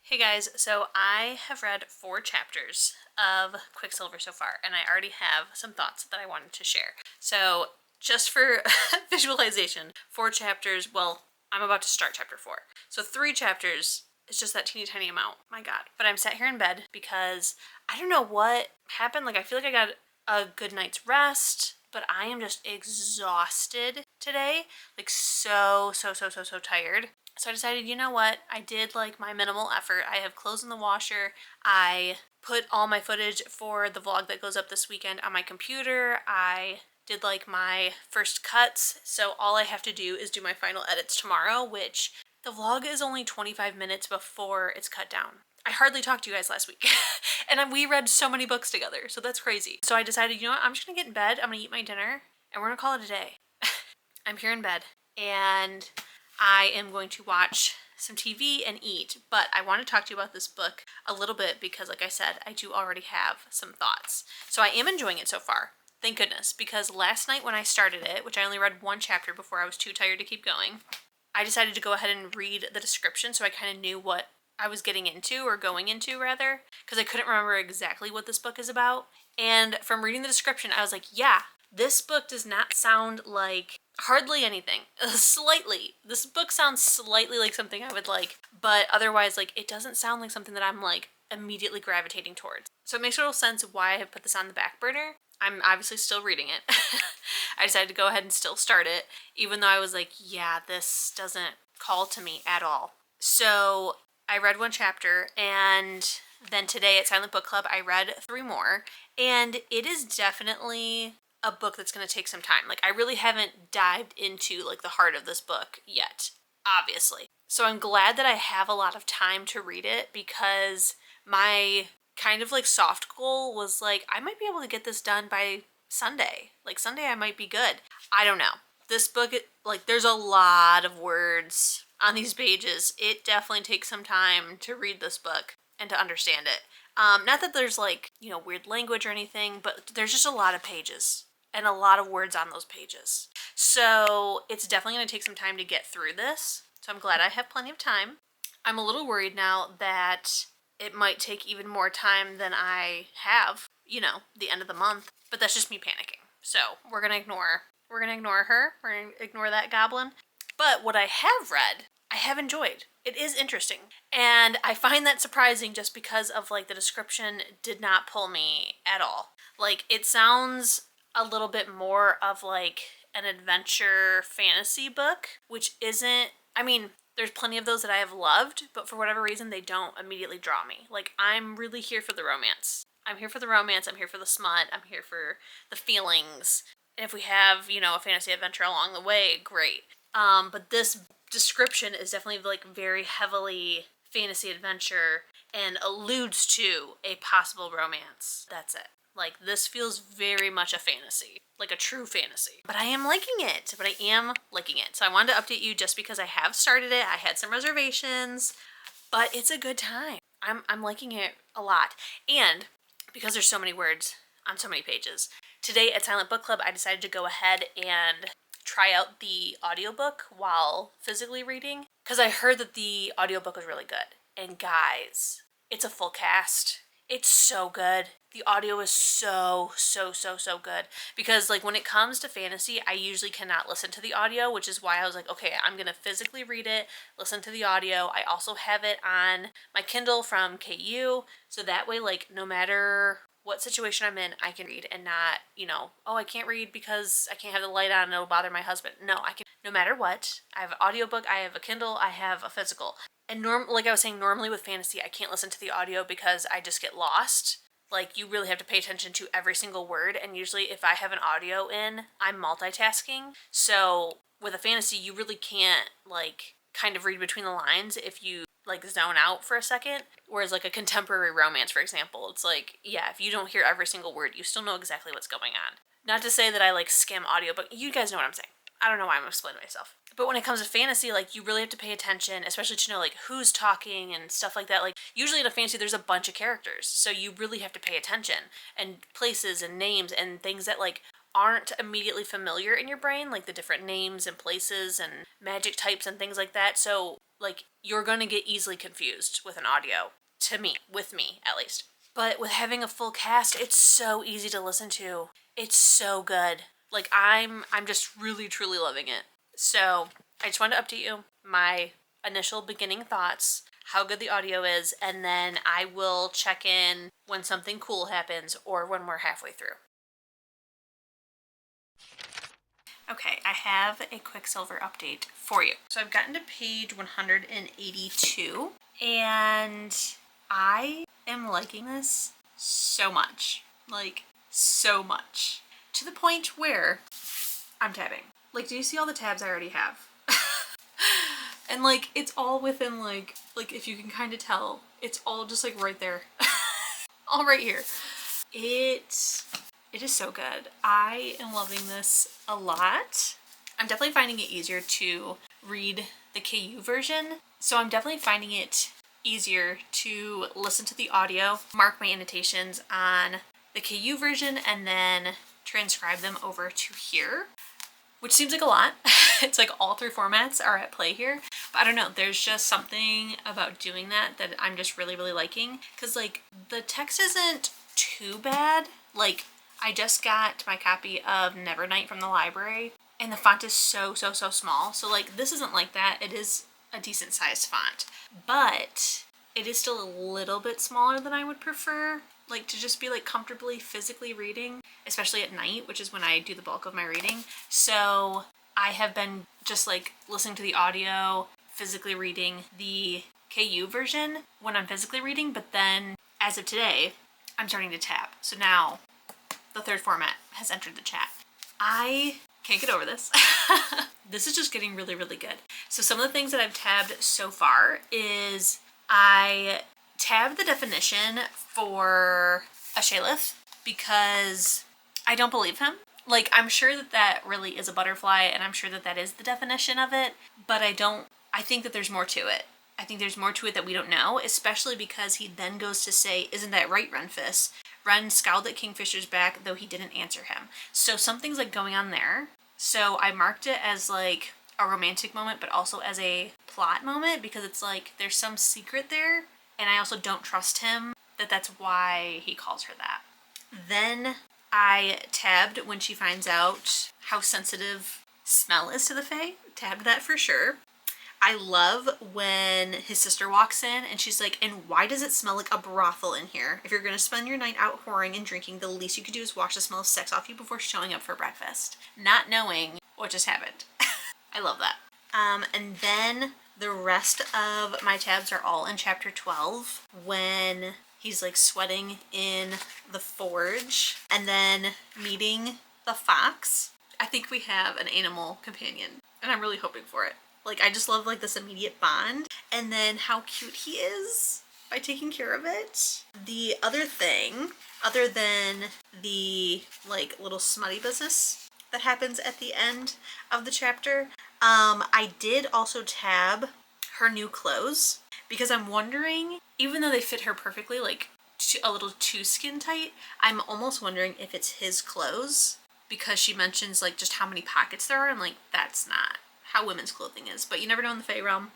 Hey guys, so I have read 4 chapters of Quicksilver so far, and I already have some thoughts that I wanted to share. So just for visualization, 4 chapters, well, I'm about to start chapter 4. So 3 chapters, it's just that teeny tiny amount, my god. But I'm sat here in bed because I don't know what happened. Like, I feel like I got a good night's rest, but I am just exhausted today. Like, so tired. So I decided, you know what, I did like my minimal effort. I have clothes in the washer. I put all my footage for the vlog that goes up this weekend on my computer. I did like my first cuts. So all I have to do is do my final edits tomorrow, which the vlog is only 25 minutes before it's cut down. I hardly talked to you guys last week. And we read so many books together, so that's crazy. So I decided, you know what, I'm just gonna get in bed, I'm gonna eat my dinner, and we're gonna call it a day. I'm here in bed, and I am going to watch some TV and eat, but I want to talk to you about this book a little bit because, like I said, I do already have some thoughts. So I am enjoying it so far, thank goodness, because last night when I started it, which I only read 1 chapter before I was too tired to keep going, I decided to go ahead and read the description so I kind of knew what I was getting into, or going into rather, because I couldn't remember exactly what this book is about. And from reading the description, I was like, yeah, this book does not sound like hardly anything. Slightly. This book sounds slightly like something I would like, but otherwise, like, it doesn't sound like something that I'm like immediately gravitating towards. So it makes total sense why I have put this on the back burner. I'm obviously still reading it. I decided to go ahead and still start it, even though I was like, yeah, this doesn't call to me at all. So I read 1 chapter, and then today at Silent Book Club, I read 3 more, and it is definitely a book that's going to take some time. Like, I really haven't dived into like the heart of this book yet, obviously. So I'm glad that I have a lot of time to read it, because my kind of like soft goal was like, I might be able to get this done by Sunday. Like, Sunday I might be good. I don't know. This book, like, there's a lot of words on these pages. It definitely takes some time to read this book and to understand it. Not that there's like, weird language or anything, but there's just a lot of pages and a lot of words on those pages. So it's definitely going to take some time to get through this. So I'm glad I have plenty of time. I'm a little worried now that it might take even more time than I have, the end of the month, but that's just me panicking. So we're going to ignore her. We're going to ignore that goblin. But what I have read, I have enjoyed. It is interesting. And I find that surprising just because of like the description did not pull me at all. Like, it sounds a little bit more of like an adventure fantasy book, which isn't, I mean, there's plenty of those that I have loved, but for whatever reason, they don't immediately draw me. Like, I'm really here for the romance. I'm here for the romance, I'm here for the smut, I'm here for the feelings. And if we have, a fantasy adventure along the way, great. But this description is definitely like very heavily fantasy adventure and alludes to a possible romance. That's it. Like, this feels very much a fantasy, like a true fantasy. But I am liking it. So I wanted to update you just because I have started it. I had some reservations, but it's a good time. I'm liking it a lot. And because there's so many words on so many pages, today at Silent Book Club, I decided to go ahead and try out the audiobook while physically reading, because I heard that the audiobook was really good. And guys, it's a full cast. It's so good. The audio is so good. Because like when it comes to fantasy, I usually cannot listen to the audio, which is why I was like, okay, I'm going to physically read it, listen to the audio. I also have it on my Kindle from KU. So that way, like, no matter what situation I'm in, I can read and not, oh, I can't read because I can't have the light on and it'll bother my husband. No, I can, no matter what. I have an audiobook, I have a Kindle, I have a physical. And like I was saying, normally with fantasy, I can't listen to the audio because I just get lost. Like, you really have to pay attention to every single word. And usually if I have an audio in, I'm multitasking. So with a fantasy, you really can't, like, kind of read between the lines if you, like, zone out for a second. Whereas, like, a contemporary romance, for example, it's like, yeah, if you don't hear every single word, you still know exactly what's going on. Not to say that I, like, skim audio, but you guys know what I'm saying. I don't know why I'm explaining myself. But when it comes to fantasy, like, you really have to pay attention, especially to know, like, who's talking and stuff like that. Like, usually in a fantasy, there's a bunch of characters, so you really have to pay attention. And places and names and things that, like, aren't immediately familiar in your brain, like the different names and places and magic types and things like that. So, like, you're going to get easily confused with an audio, with me, at least. But with having a full cast, it's so easy to listen to. It's so good. Like, I'm just really, truly loving it. So, I just wanted to update you my initial beginning thoughts, how good the audio is, and then I will check in when something cool happens or when we're halfway through. Okay, I have a Quicksilver update for you. So I've gotten to page 182, and I am liking this so much. Like, so much. To the point where I'm tabbing. Like, do you see all the tabs I already have? And, like, it's all within, like, if you can kind of tell, it's all just, like, right there. All right here. It is so good. I am loving this a lot. I'm definitely finding it easier to read the KU version. So I'm definitely finding it easier to listen to the audio, mark my annotations on the KU version, and then transcribe them over to here, which seems like a lot. It's like all three formats are at play here. But I don't know, there's just something about doing that I'm just really, really liking. Because, like, the text isn't too bad. Like, I just got my copy of Nevernight from the library, and the font is so small. So, like, this isn't like that. It is a decent sized font. But it is still a little bit smaller than I would prefer. Like, to just be, like, comfortably physically reading, especially at night, which is when I do the bulk of my reading. So I have been just, like, listening to the audio, physically reading the KU version when I'm physically reading, but then as of today, I'm starting to tab. So now the third format has entered the chat. I can't get over this. This is just getting really, really good. So some of the things that I've tabbed so far is I tabbed the definition for a Shalith because I don't believe him. Like, I'm sure that really is a butterfly, and I'm sure that is the definition of it, but I think that there's more to it. I think there's more to it that we don't know, especially because he then goes to say, isn't that right, Renfis? Ren scowled at Kingfisher's back, though he didn't answer him. So something's, like, going on there. So I marked it as, like, a romantic moment, but also as a plot moment, because it's like there's some secret there, and I also don't trust him that's why he calls her that. Then I tabbed when she finds out how sensitive smell is to the Fae. Tabbed that for sure. I love when his sister walks in and she's like, and why does it smell like a brothel in here? If you're going to spend your night out whoring and drinking, the least you could do is wash the smell of sex off you before showing up for breakfast. Not knowing what just happened. I love that. And then the rest of my tabs are all in chapter 12 when he's, like, sweating in the forge and then meeting the fox. I think we have an animal companion, and I'm really hoping for it. Like, I just love like this immediate bond, and then how cute he is by taking care of it. The other thing, other than the like little smutty business that happens at the end of the chapter, I did also tab her new clothes because I'm wondering, even though they fit her perfectly, like a little too skin tight, I'm almost wondering if it's his clothes, because she mentions like just how many pockets there are, and like that's not how women's clothing is, but you never know in the Fae realm.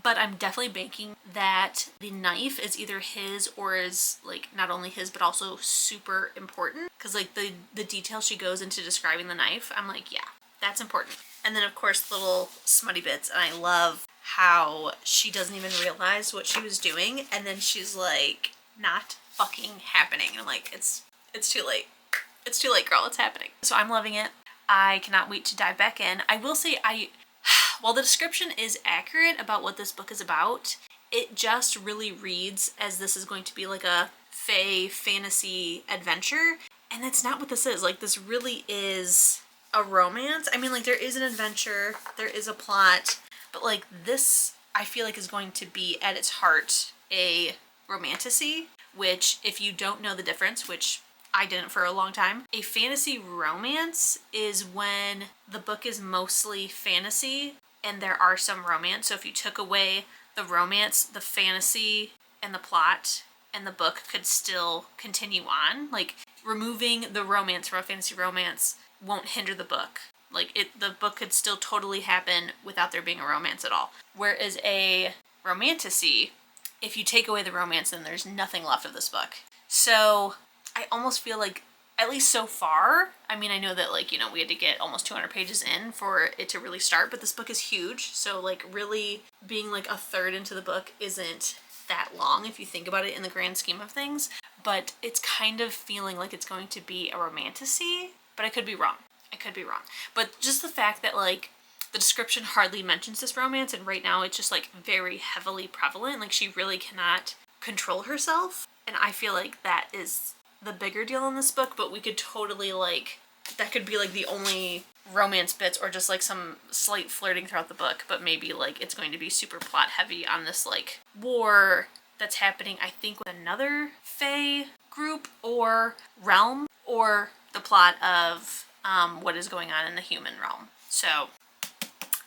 But I'm definitely banking that the knife is either his or is like not only his but also super important, because like the detail she goes into describing the knife, I'm like, yeah, that's important. And then of course little smutty bits, and I love how she doesn't even realize what she was doing, and then she's like, not fucking happening, and I'm like, it's too late. It's too late, girl, it's happening. So I'm loving it. I cannot wait to dive back in. I will say, while the description is accurate about what this book is about, it just really reads as this is going to be like a fae fantasy adventure, and that's not what this is. Like, this really is a romance. I mean, like, there is an adventure, there is a plot, but like this, I feel like is going to be at its heart a romantasy, which if you don't know the difference, which I didn't for a long time, a fantasy romance is when the book is mostly fantasy and there are some romance. So if you took away the romance, the fantasy, and the plot, and the book could still continue on. Like, removing the romance from a fantasy romance won't hinder the book. Like, the book could still totally happen without there being a romance at all. Whereas a romantasy, if you take away the romance, then there's nothing left of this book. So I almost feel like, at least so far, I mean, I know that, like, you know, we had to get almost 200 pages in for it to really start, but this book is huge, so, like, really being, like, a third into the book isn't that long if you think about it in the grand scheme of things, but it's kind of feeling like it's going to be a romantasy, but I could be wrong. But just the fact that, like, the description hardly mentions this romance, and right now it's just, like, very heavily prevalent, like, she really cannot control herself, and I feel like that is the bigger deal in this book, but we could totally, like, that could be like the only romance bits, or just like some slight flirting throughout the book, but maybe like it's going to be super plot heavy on this like war that's happening, I think, with another fae group or realm, or the plot of what is going on in the human realm. So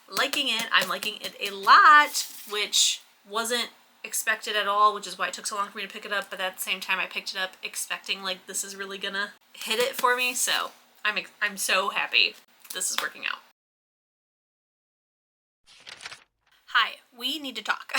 liking it. I'm liking it a lot, which wasn't expected at all, which is why it took so long for me to pick it up, but at the same time I picked it up expecting like this is really gonna hit it for me, so I'm so happy this is working out. Hi, we need to talk.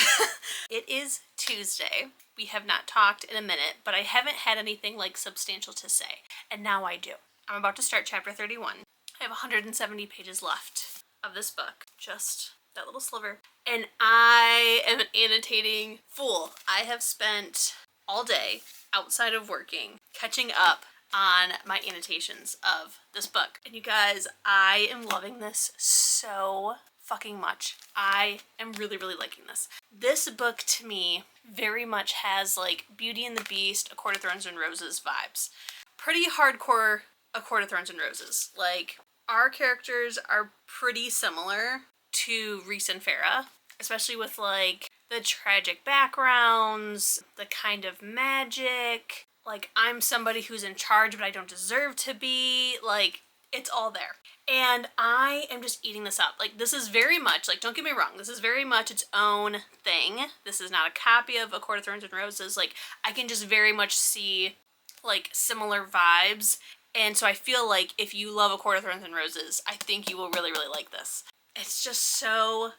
It is Tuesday. We have not talked in a minute, but I haven't had anything like substantial to say, and now I do. I'm about to start chapter 31. I have 170 pages left of this book, just that little sliver, and I am an annotating fool. I have spent all day outside of working catching up on my annotations of this book, and you guys, I am loving this so fucking much. I am really liking this. This book to me very much has like Beauty and the Beast, A Court of Thorns and Roses vibes. Pretty hardcore A Court of Thorns and Roses. Like, our characters are pretty similar to Rhys and Farah, especially with like the tragic backgrounds, the kind of magic, like I'm somebody who's in charge but I don't deserve to be, like it's all there. And I am just eating this up. Like, this is very much, like, don't get me wrong, this is very much its own thing. This is not a copy of A Court of Thorns and Roses. Like, I can just very much see like similar vibes. And so I feel like if you love A Court of Thorns and Roses, I think you will really like this. It's just so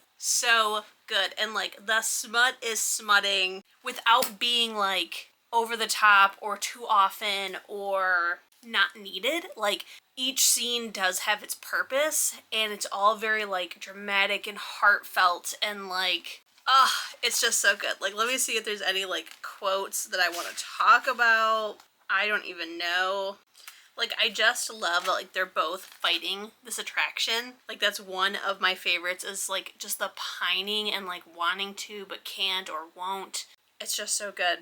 good. And like the smut is smutting without being like over the top or too often or not needed. Like, each scene does have its purpose, and it's all very like dramatic and heartfelt, and like, it's just so good. Like, let me see if there's any like quotes that I want to talk about. I don't even know. Like, I just love that, like, they're both fighting this attraction. Like, that's one of my favorites, is, like, just the pining and, like, wanting to but can't or won't. It's just so good.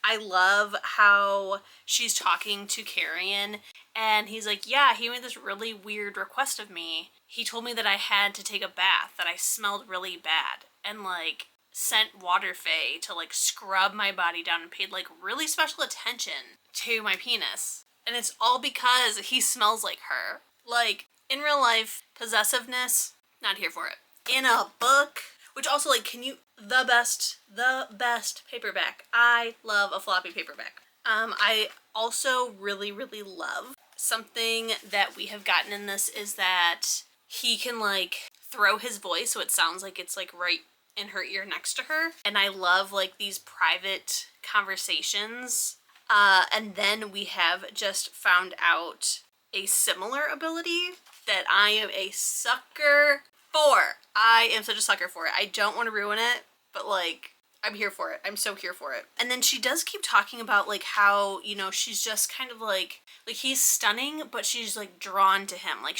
I love how she's talking to Carrion, and he's like, yeah, he made this really weird request of me. he told me that I had to take a bath, that I smelled really bad, and like sent Water Fae to like scrub my body down and paid like really special attention to my penis. And it's all because he smells like her. Like, in real life, possessiveness, not here for it. In a book, which also, like, the best paperback. I love a floppy paperback. I also really, really love something that we have gotten in this is that he can, like, throw his voice so it sounds like it's, like, right in her ear next to her. And I love, like, these private conversations. And then we have just found out a similar ability that I am a sucker for. I am such a sucker for it. I don't want to ruin it, but like, I'm here for it. I'm so here for it. And then she does keep talking about like how, you know, she's just kind of like he's stunning, but she's like drawn to him. Like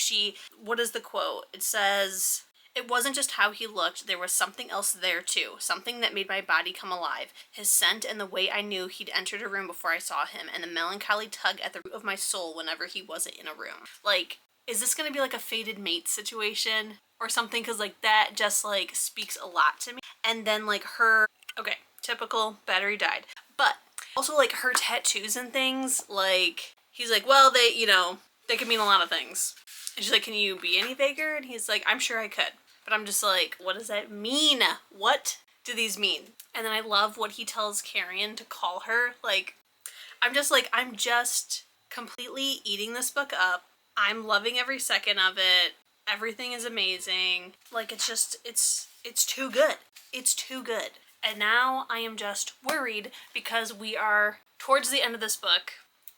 what is the quote? It says, "It wasn't just how he looked, there was something else there too, something that made my body come alive. His scent and the way I knew he'd entered a room before I saw him, and the melancholy tug at the root of my soul whenever he wasn't in a room." Like, is this gonna be like a fated mate situation or something? Because like that just like speaks a lot to me. And then like okay, typical battery died. But also like her tattoos and things, like he's like, well, they could mean a lot of things. And she's like, "Can you be any vaguer?" And he's like, "I'm sure I could." But I'm just like, what does that mean? What do these mean? And then I love what he tells Carrion to call her. Like, I'm just completely eating this book up. I'm loving every second of it. Everything is amazing. Like, it's too good. It's too good. And now I am just worried because we are towards the end of this book.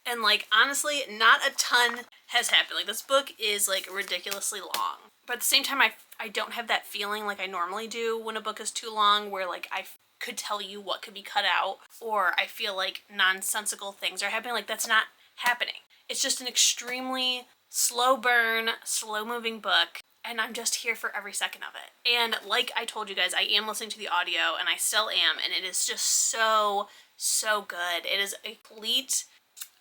And like, honestly, not a ton has happened. Like, this book is like ridiculously long. But at the same time, I don't have that feeling like I normally do when a book is too long, where like I could tell you what could be cut out, or I feel like nonsensical things are happening. Like, that's not happening. It's just an extremely slow burn, slow moving book, and I'm just here for every second of it. And like I told you guys, I am listening to the audio, and I still am, and it is just so, so good. It is a complete,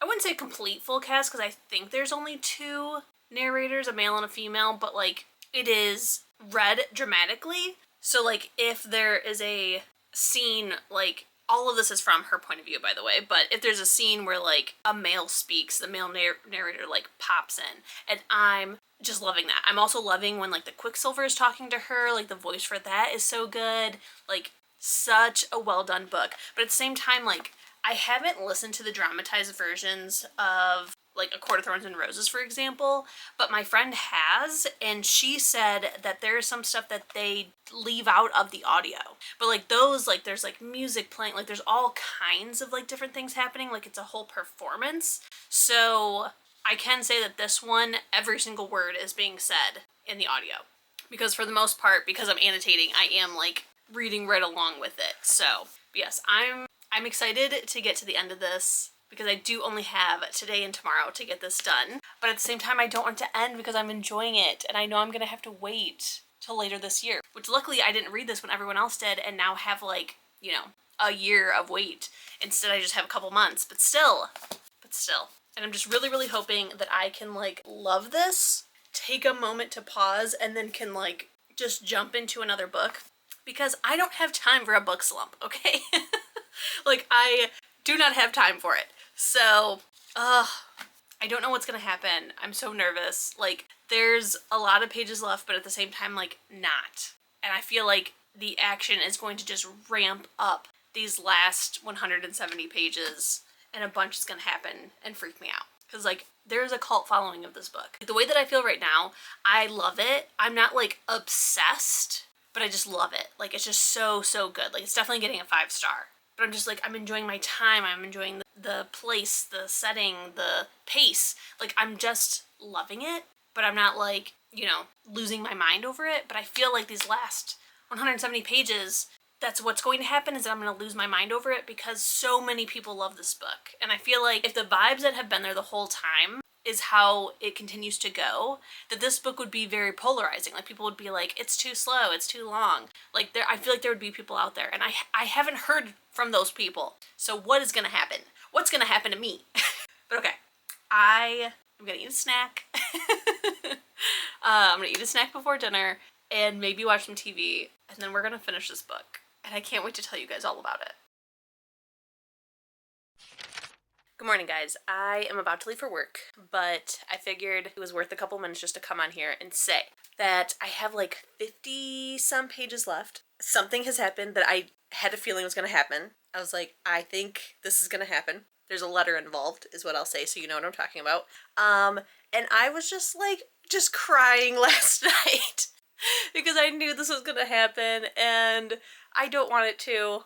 I wouldn't say complete full cast, because I think there's only 2 narrators, a male and a female, but like, it is read dramatically. So like, if there is a scene, like, all of this is from her point of view, by the way, but if there's a scene where like a male speaks, the male narrator like pops in, and I'm just loving that. I'm also loving when like the Quicksilver is talking to her, like the voice for that is so good. Like, such a well done book. But at the same time, like, I haven't listened to the dramatized versions of like A Court of Thorns and Roses, for example, but my friend has, and she said that there's some stuff that they leave out of the audio. But like those, like there's like music playing, like there's all kinds of like different things happening, like it's a whole performance. So I can say that this one, every single word is being said in the audio. Because for the most part, because I'm annotating, I am like reading right along with it. So yes, I'm excited to get to the end of this, because I do only have today and tomorrow to get this done. But at the same time, I don't want it to end because I'm enjoying it, and I know I'm gonna have to wait till later this year. Which luckily I didn't read this when everyone else did, and now have like, you know, a year of wait. Instead I just have a couple months, but still. And I'm just really, really hoping that I can like love this, take a moment to pause, and then can like just jump into another book. Because I don't have time for a book slump, okay? Like, I do not have time for it. So, I don't know what's gonna happen. I'm so nervous. Like, there's a lot of pages left, but at the same time, like, not. And I feel like the action is going to just ramp up these last 170 pages, and a bunch is gonna happen and freak me out. Because, like, there's a cult following of this book. The way that I feel right now, I love it. I'm not, like, obsessed, but I just love it. Like, it's just so, so good. Like, it's definitely getting a 5-star. But I'm just like, I'm enjoying my time. I'm enjoying the place, the setting, the pace. Like, I'm just loving it, but I'm not like, you know, losing my mind over it. But I feel like these last 170 pages, that's what's going to happen, is that I'm going to lose my mind over it, because so many people love this book. And I feel like if the vibes that have been there the whole time is how it continues to go, that this book would be very polarizing. Like, people would be like, it's too slow, it's too long. Like, I feel like there would be people out there, and I haven't heard from those people. So what is gonna happen? What's gonna happen to me? But okay, I'm gonna eat a snack. I'm gonna eat a snack before dinner and maybe watch some TV, and then we're gonna finish this book. And I can't wait to tell you guys all about it. Good morning, guys. I am about to leave for work, but I figured it was worth a couple minutes just to come on here and say that I have like 50 some pages left. Something has happened that I had a feeling was going to happen. I was like, I think this is going to happen. There's a letter involved, is what I'll say, so you know what I'm talking about. And I was just crying last night because I knew this was going to happen, and I don't want it to.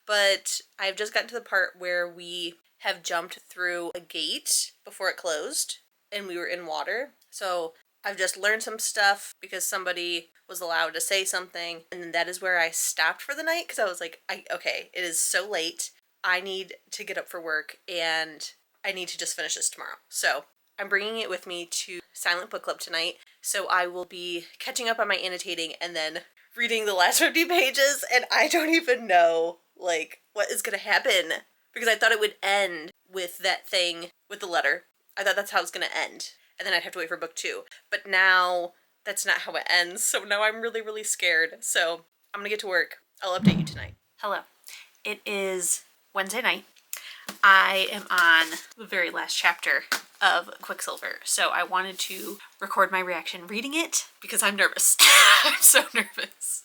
But I've just gotten to the part where we have jumped through a gate before it closed, and we were in water. So I've just learned some stuff because somebody was allowed to say something, and then that is where I stopped for the night because I was like, okay, it is so late. I need to get up for work, and I need to just finish this tomorrow. So I'm bringing it with me to Silent Book Club tonight, so I will be catching up on my annotating and then reading the last 50 pages, and I don't even know, what is gonna happen. Because I thought it would end with that thing with the letter. I thought that's how it was gonna end. And then I'd have to wait for book 2. But now, that's not how it ends, so now I'm really, really scared. So, I'm gonna get to work. I'll update you tonight. Hello. It is Wednesday night. I am on the very last chapter of Quicksilver, so I wanted to record my reaction reading it because I'm nervous. I'm so nervous.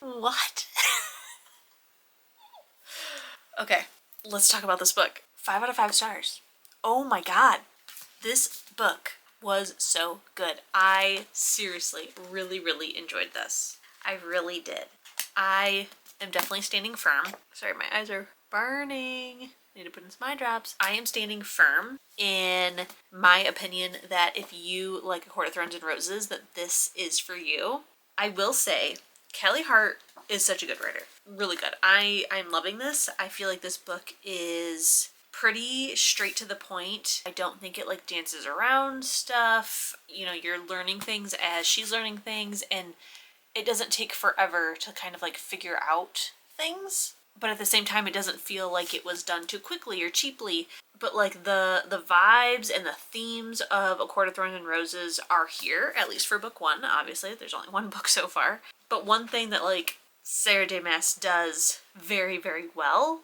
What? Okay, let's talk about this book. 5 out of 5 stars. Oh my god. This book was so good. I seriously really, really enjoyed this. I really did. I am definitely standing firm. Sorry, my eyes are burning. need to put in some eye drops. I am standing firm in my opinion that if you like A Court of Thorns and Roses, that this is for you. I will say, Callie Hart is such a good writer. Really good. I'm loving this. I feel like this book is pretty straight to the point. I don't think it like dances around stuff. You know, you're learning things as she's learning things, and it doesn't take forever to kind of like figure out things. But at the same time, it doesn't feel like it was done too quickly or cheaply. But like the vibes and the themes of A Court of Thorns and Roses are here, at least for book one. Obviously, there's only one book so far. But one thing that like Sarah J Maas does very, very well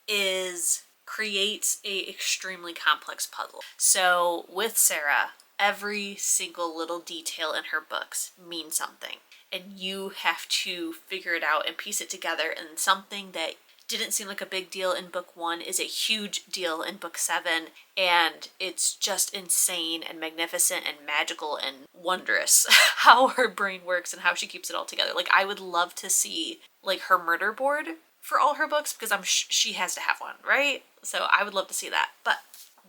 is creates a extremely complex puzzle. So with Sarah, every single little detail in her books means something. And you have to figure it out and piece it together, and something that didn't seem like a big deal in book one is a huge deal in book 7, and it's just insane and magnificent and magical and wondrous how her brain works and how she keeps it all together. Like, I would love to see like her murder board for all her books, because she has to have one, right? So I would love to see that. But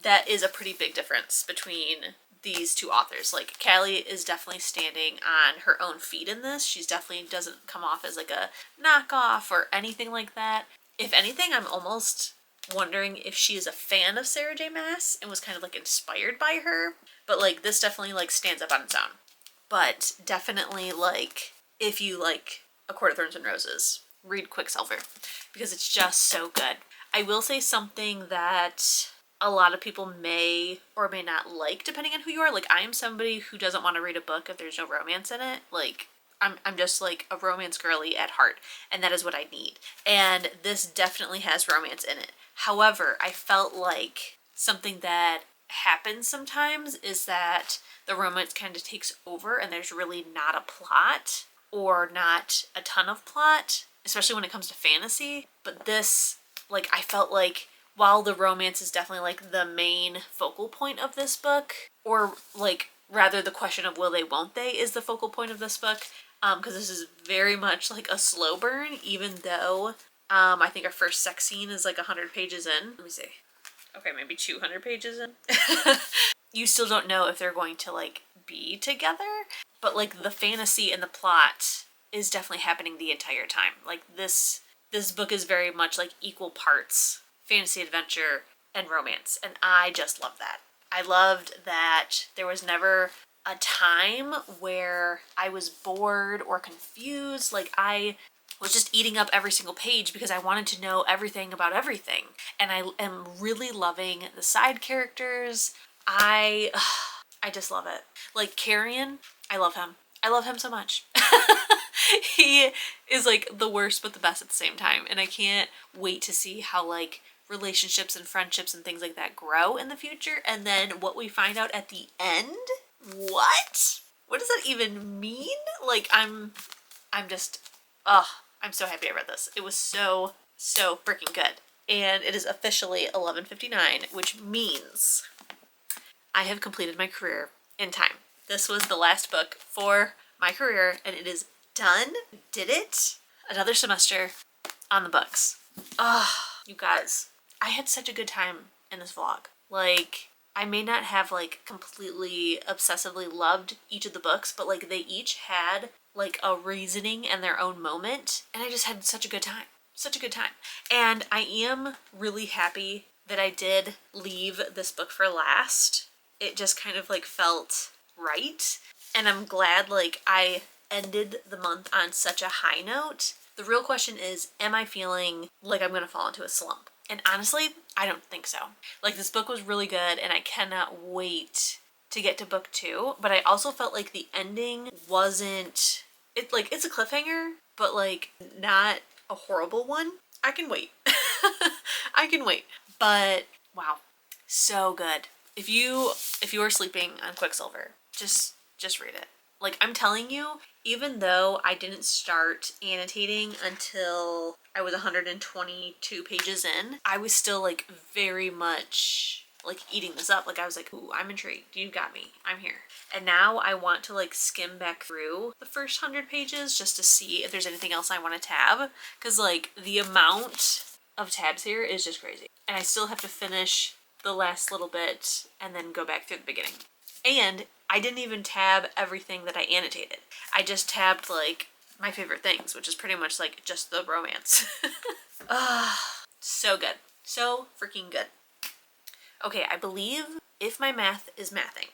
that is a pretty big difference between these two authors. Like, Callie is definitely standing on her own feet in this. She's definitely doesn't come off as like a knockoff or anything like that. If anything, I'm almost wondering if she is a fan of Sarah J Maas and was kind of like inspired by her. But like, this definitely like stands up on its own. But definitely, like, if you like A Court of Thorns and Roses, read Quicksilver, because it's just so good. I will say something that a lot of people may or may not like, depending on who you are. Like, I am somebody who doesn't want to read a book if there's no romance in it. Like, I'm just like a romance girly at heart, and that is what I need. And this definitely has romance in it. However, I felt like something that happens sometimes is that the romance kind of takes over and there's really not a plot or not a ton of plot, especially when it comes to fantasy. But this, like, I felt like while the romance is definitely like the main focal point of this book, or like rather the question of will they, won't they is the focal point of this book, because this is very much like a slow burn, even though I think our first sex scene is like 100 pages in. Let me see. Okay, maybe 200 pages in. You still don't know if they're going to like be together, but like the fantasy and the plot is definitely happening the entire time. Like, this book is very much like equal parts fantasy, adventure, and romance, and I just love that. I loved that there was never a time where I was bored or confused. Like, I was just eating up every single page because I wanted to know everything about everything. And I am really loving the side characters. I just love it. Like, Carrion, I love him. I love him so much. He is like the worst but the best at the same time. And I can't wait to see how like relationships and friendships and things like that grow in the future. And then what we find out at the end. What? What does that even mean? Like, I'm just, I'm so happy I read this. It was so freaking good. And it is officially 11:59, which means I have completed my career in time. This was the last book for my career, and it is done. Did it. Another semester on the books. You guys, I had such a good time in this vlog. Like, I may not have like completely obsessively loved each of the books, but like they each had like a reasoning and their own moment, and I just had such a good time. Such a good time. And I am really happy that I did leave this book for last. It just kind of like felt right, and I'm glad like I ended the month on such a high note. The real question is, am I feeling like I'm gonna fall into a slump? And honestly, I don't think so. Like, this book was really good, and I cannot wait to get to book 2. But I also felt like the ending wasn't, it's a cliffhanger, but like not a horrible one. I can wait. I can wait. But wow, so good. If you are sleeping on Quicksilver, just read it. Like, I'm telling you, even though I didn't start annotating until I was 122 pages in, I was still like very much like eating this up. Like, I was like, ooh, I'm intrigued. You got me. I'm here. And now I want to like skim back through the first 100 pages just to see if there's anything else I want to tab. Because like the amount of tabs here is just crazy. and I still have to finish the last little bit and then go back through the beginning. And I didn't even tab everything that I annotated. I just tabbed like my favorite things, which is pretty much like just the romance. So good. So freaking good. Okay, I believe, if my math is mathing,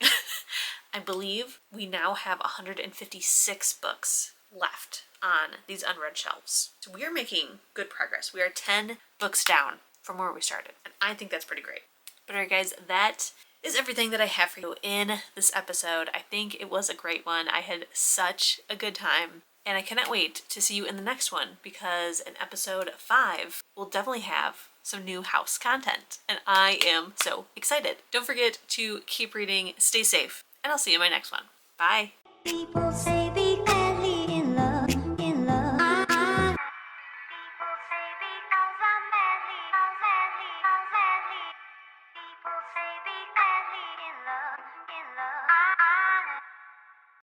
I believe we now have 156 books left on these unread shelves. So we are making good progress. We are 10 books down from where we started, and I think that's pretty great. But alright guys, that is everything that I have for you in this episode. I think it was a great one. I had such a good time. And I cannot wait to see you in the next one, because in episode 5, we'll definitely have some new house content. And I am so excited. Don't forget to keep reading, stay safe, and I'll see you in my next one. Bye. People say